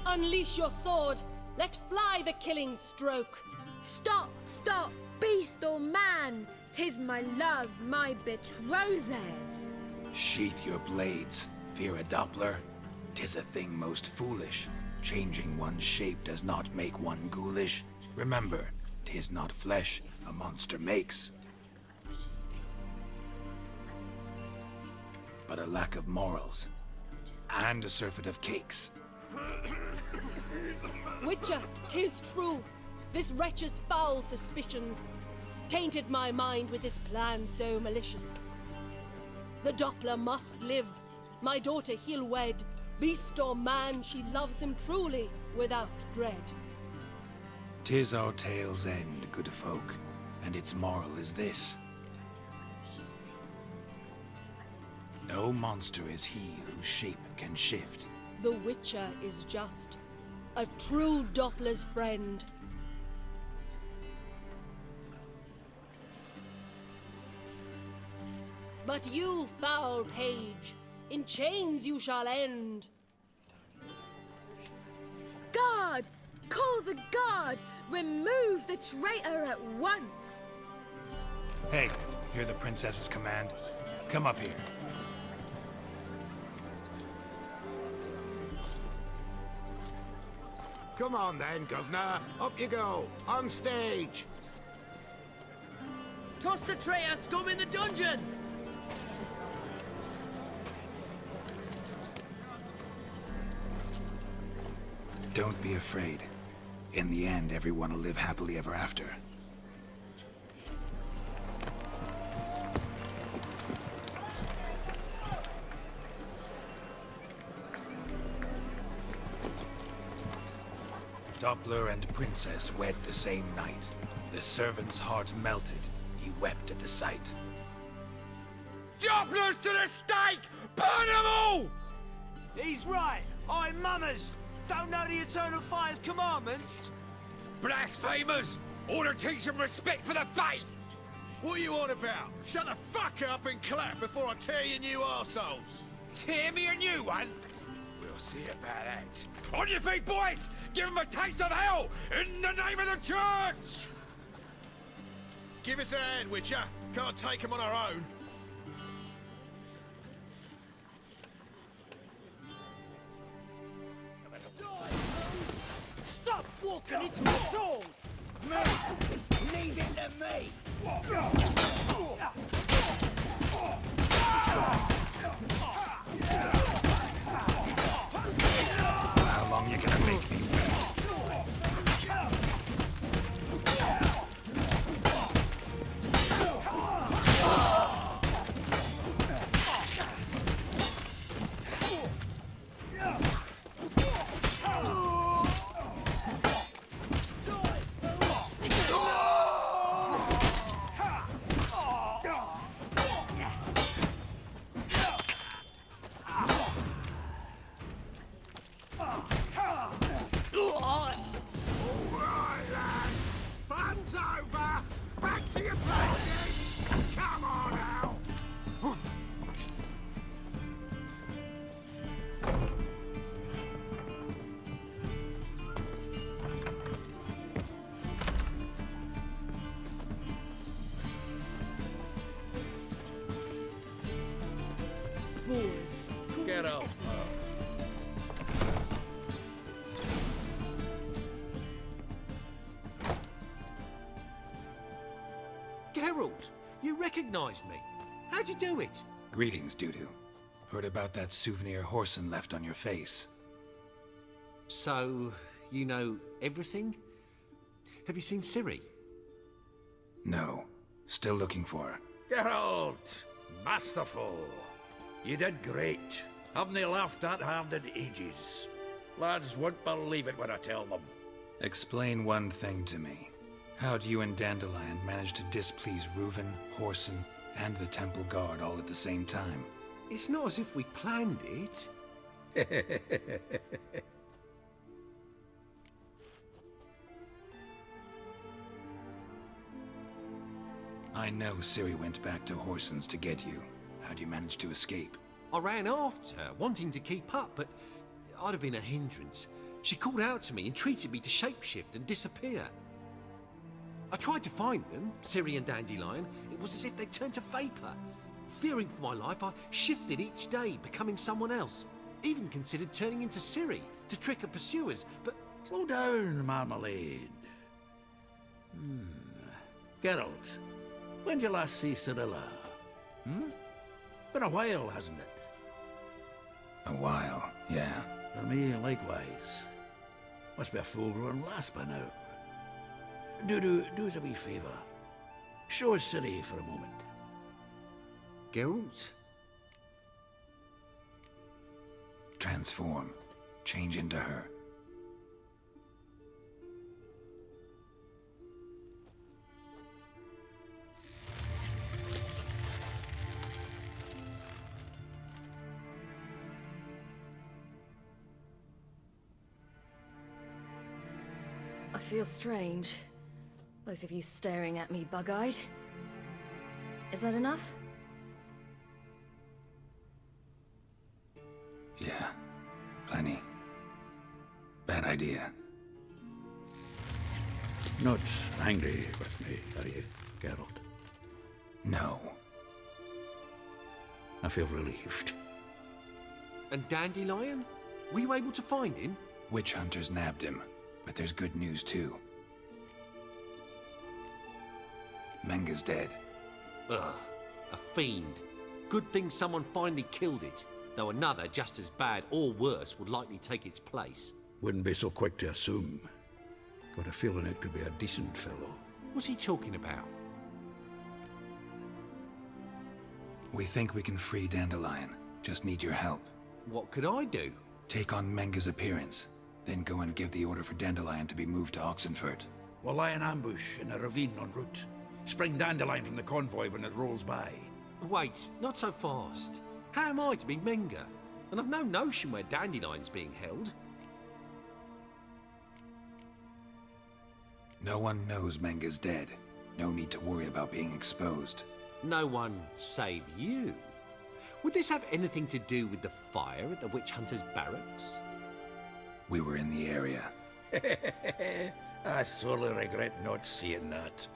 Unleash your sword. Let fly the killing stroke. Stop, stop, beast or man! 'Tis my love, my betrothed. Sheath your blades, fear a Doppler. 'Tis a thing most foolish. Changing one's shape does not make one ghoulish. Remember, 'tis not flesh a monster makes, but a lack of morals, and a surfeit of cakes. Witcher, 'tis true. This wretch's foul suspicions tainted my mind with this plan so malicious. The Doppler must live. My daughter he'll wed. Beast or man, she loves him truly, without dread. 'Tis our tale's end, good folk, and its moral is this. No monster is he whose shape can shift. The Witcher is just a true Doppler's friend. But you, foul page, in chains you shall end. Guard! Call the guard! Remove the traitor at once! Hey, hear the princess's command? Come up here. Come on then, Governor. Up you go. On stage. Toss the traitor scum in the dungeon! Don't be afraid. In the end, everyone will live happily ever after. Doppler and Princess wed the same night. The servant's heart melted. He wept at the sight. Dopplers to the stake! Burn them all! He's right. I'm mummers. Don't know the Eternal Fire's commandments? Blasphemers! Ought to teach them respect for the faith! What are you on about? Shut the fuck up and clap before I tear you new arseholes! Tear me a new one? We'll see about that. On your feet, boys! Give them a taste of hell in the name of the church! Give us a hand, Witcher. Can't take them on our own. Stop walking into my sword! Move! Leave it to me! How long you gonna make me wait? Get out, Geralt, you recognized me. How'd you do it? Greetings, Dudu. Heard about that souvenir Horson left on your face. So, you know everything? Have you seen Ciri? No. Still looking for her. Geralt! Masterful! You did great. Haven't they laughed that hard in ages? Lads won't believe it when I tell them. Explain one thing to me. How'd you and Dandelion manage to displease Reuven, Horson, and the Temple Guard all at the same time? It's not as if we planned it. I know Ciri went back to Horson's to get you. How'd you manage to escape? I ran after her, wanting to keep up, but I'd have been a hindrance. She called out to me and treated me to shapeshift and disappear. I tried to find them, Ciri and Dandelion. It was as if they turned to vapor. Fearing for my life, I shifted each day, becoming someone else. Even considered turning into Ciri to trick her pursuers, but... Slow down, Marmalade. Geralt, when did you last see Cirilla? Been a while, hasn't it? A while, yeah. For me, likewise. Must be a full-grown lass by now. Do us a wee favour. Show us Ciri for a moment. Geralt? Transform. Change into her. I feel strange. Both of you staring at me bug-eyed. Is that enough? Yeah. Plenty. Bad idea. Not angry with me, are you, Geralt? No. I feel relieved. And Dandelion? Were you able to find him? Witch hunters nabbed him, but there's good news too. Menga's dead. Ugh, a fiend. Good thing someone finally killed it, though another just as bad or worse would likely take its place. Wouldn't be so quick to assume. Got a feeling it could be a decent fellow. What's he talking about? We think we can free Dandelion. Just need your help. What could I do? Take on Menga's appearance, then go and give the order for Dandelion to be moved to Oxenfurt. We'll lie in ambush in a ravine en route. Spring Dandelion from the convoy when it rolls by. Wait, not so fast. How am I to be Menga? And I've no notion where Dandelion's being held. No one knows Menga's dead. No need to worry about being exposed. No one save you. Would this have anything to do with the fire at the witch hunters' barracks? We were in the area. I sorely regret not seeing that.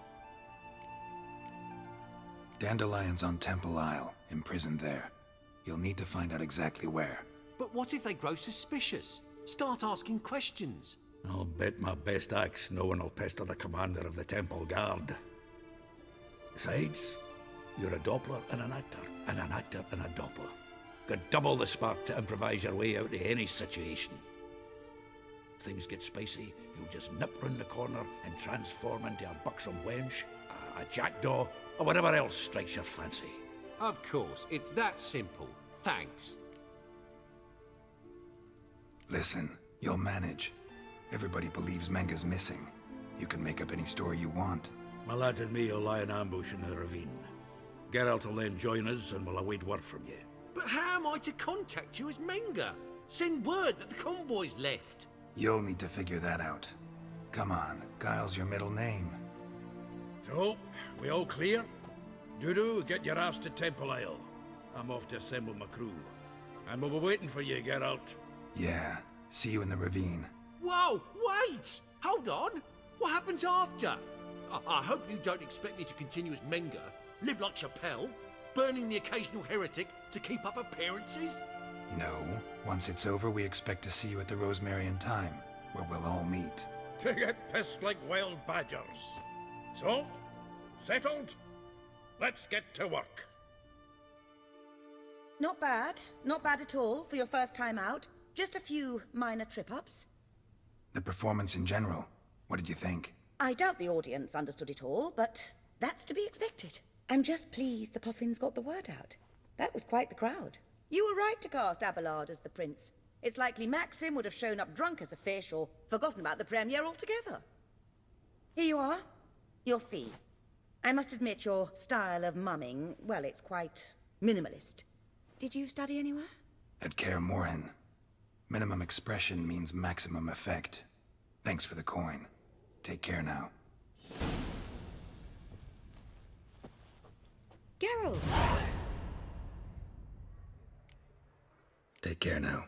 Dandelion's on Temple Isle, imprisoned there. You'll need to find out exactly where. But what if they grow suspicious? Start asking questions? I'll bet my best axe no one will pester the commander of the Temple Guard. Besides, you're a Doppler and an actor and a Doppler. Got double the spark to improvise your way out of any situation. Things get spicy, you'll just nip round the corner and transform into a buxom wench, a jackdaw, or whatever else strikes your fancy. Of course, it's that simple. Thanks. Listen, you'll manage. Everybody believes Menga's missing. You can make up any story you want. My lads and me will lie in ambush in the ravine. Geralt will then join us and we'll await word from you. But how am I to contact you as Menga? Send word that the convoy's left. You'll need to figure that out. Come on, Guile's your middle name. So, we all clear? Dudu, get your ass to Temple Isle. I'm off to assemble my crew. And we'll be waiting for you, Geralt. Yeah, see you in the ravine. Whoa, wait! Hold on! What happens after? I hope you don't expect me to continue as Menga, live like Chappelle, burning the occasional heretic to keep up appearances? No. Once it's over, we expect to see you at the Rosemary in Time, where we'll all meet. To get pissed like wild badgers. So, settled? Let's get to work. Not bad. Not bad at all for your first time out. Just a few minor trip-ups. The performance in general, what did you think? I doubt the audience understood it all, but that's to be expected. I'm just pleased the Puffins got the word out. That was quite the crowd. You were right to cast Abelard as the prince. It's likely Maxim would have shown up drunk as a fish or forgotten about the premiere altogether. Here you are. Your fee. I must admit your style of mumming, well, it's quite minimalist. Did you study anywhere? At Kaer Morhen. Minimum expression means maximum effect. Thanks for the coin. Take care now. Geralt! Take care now.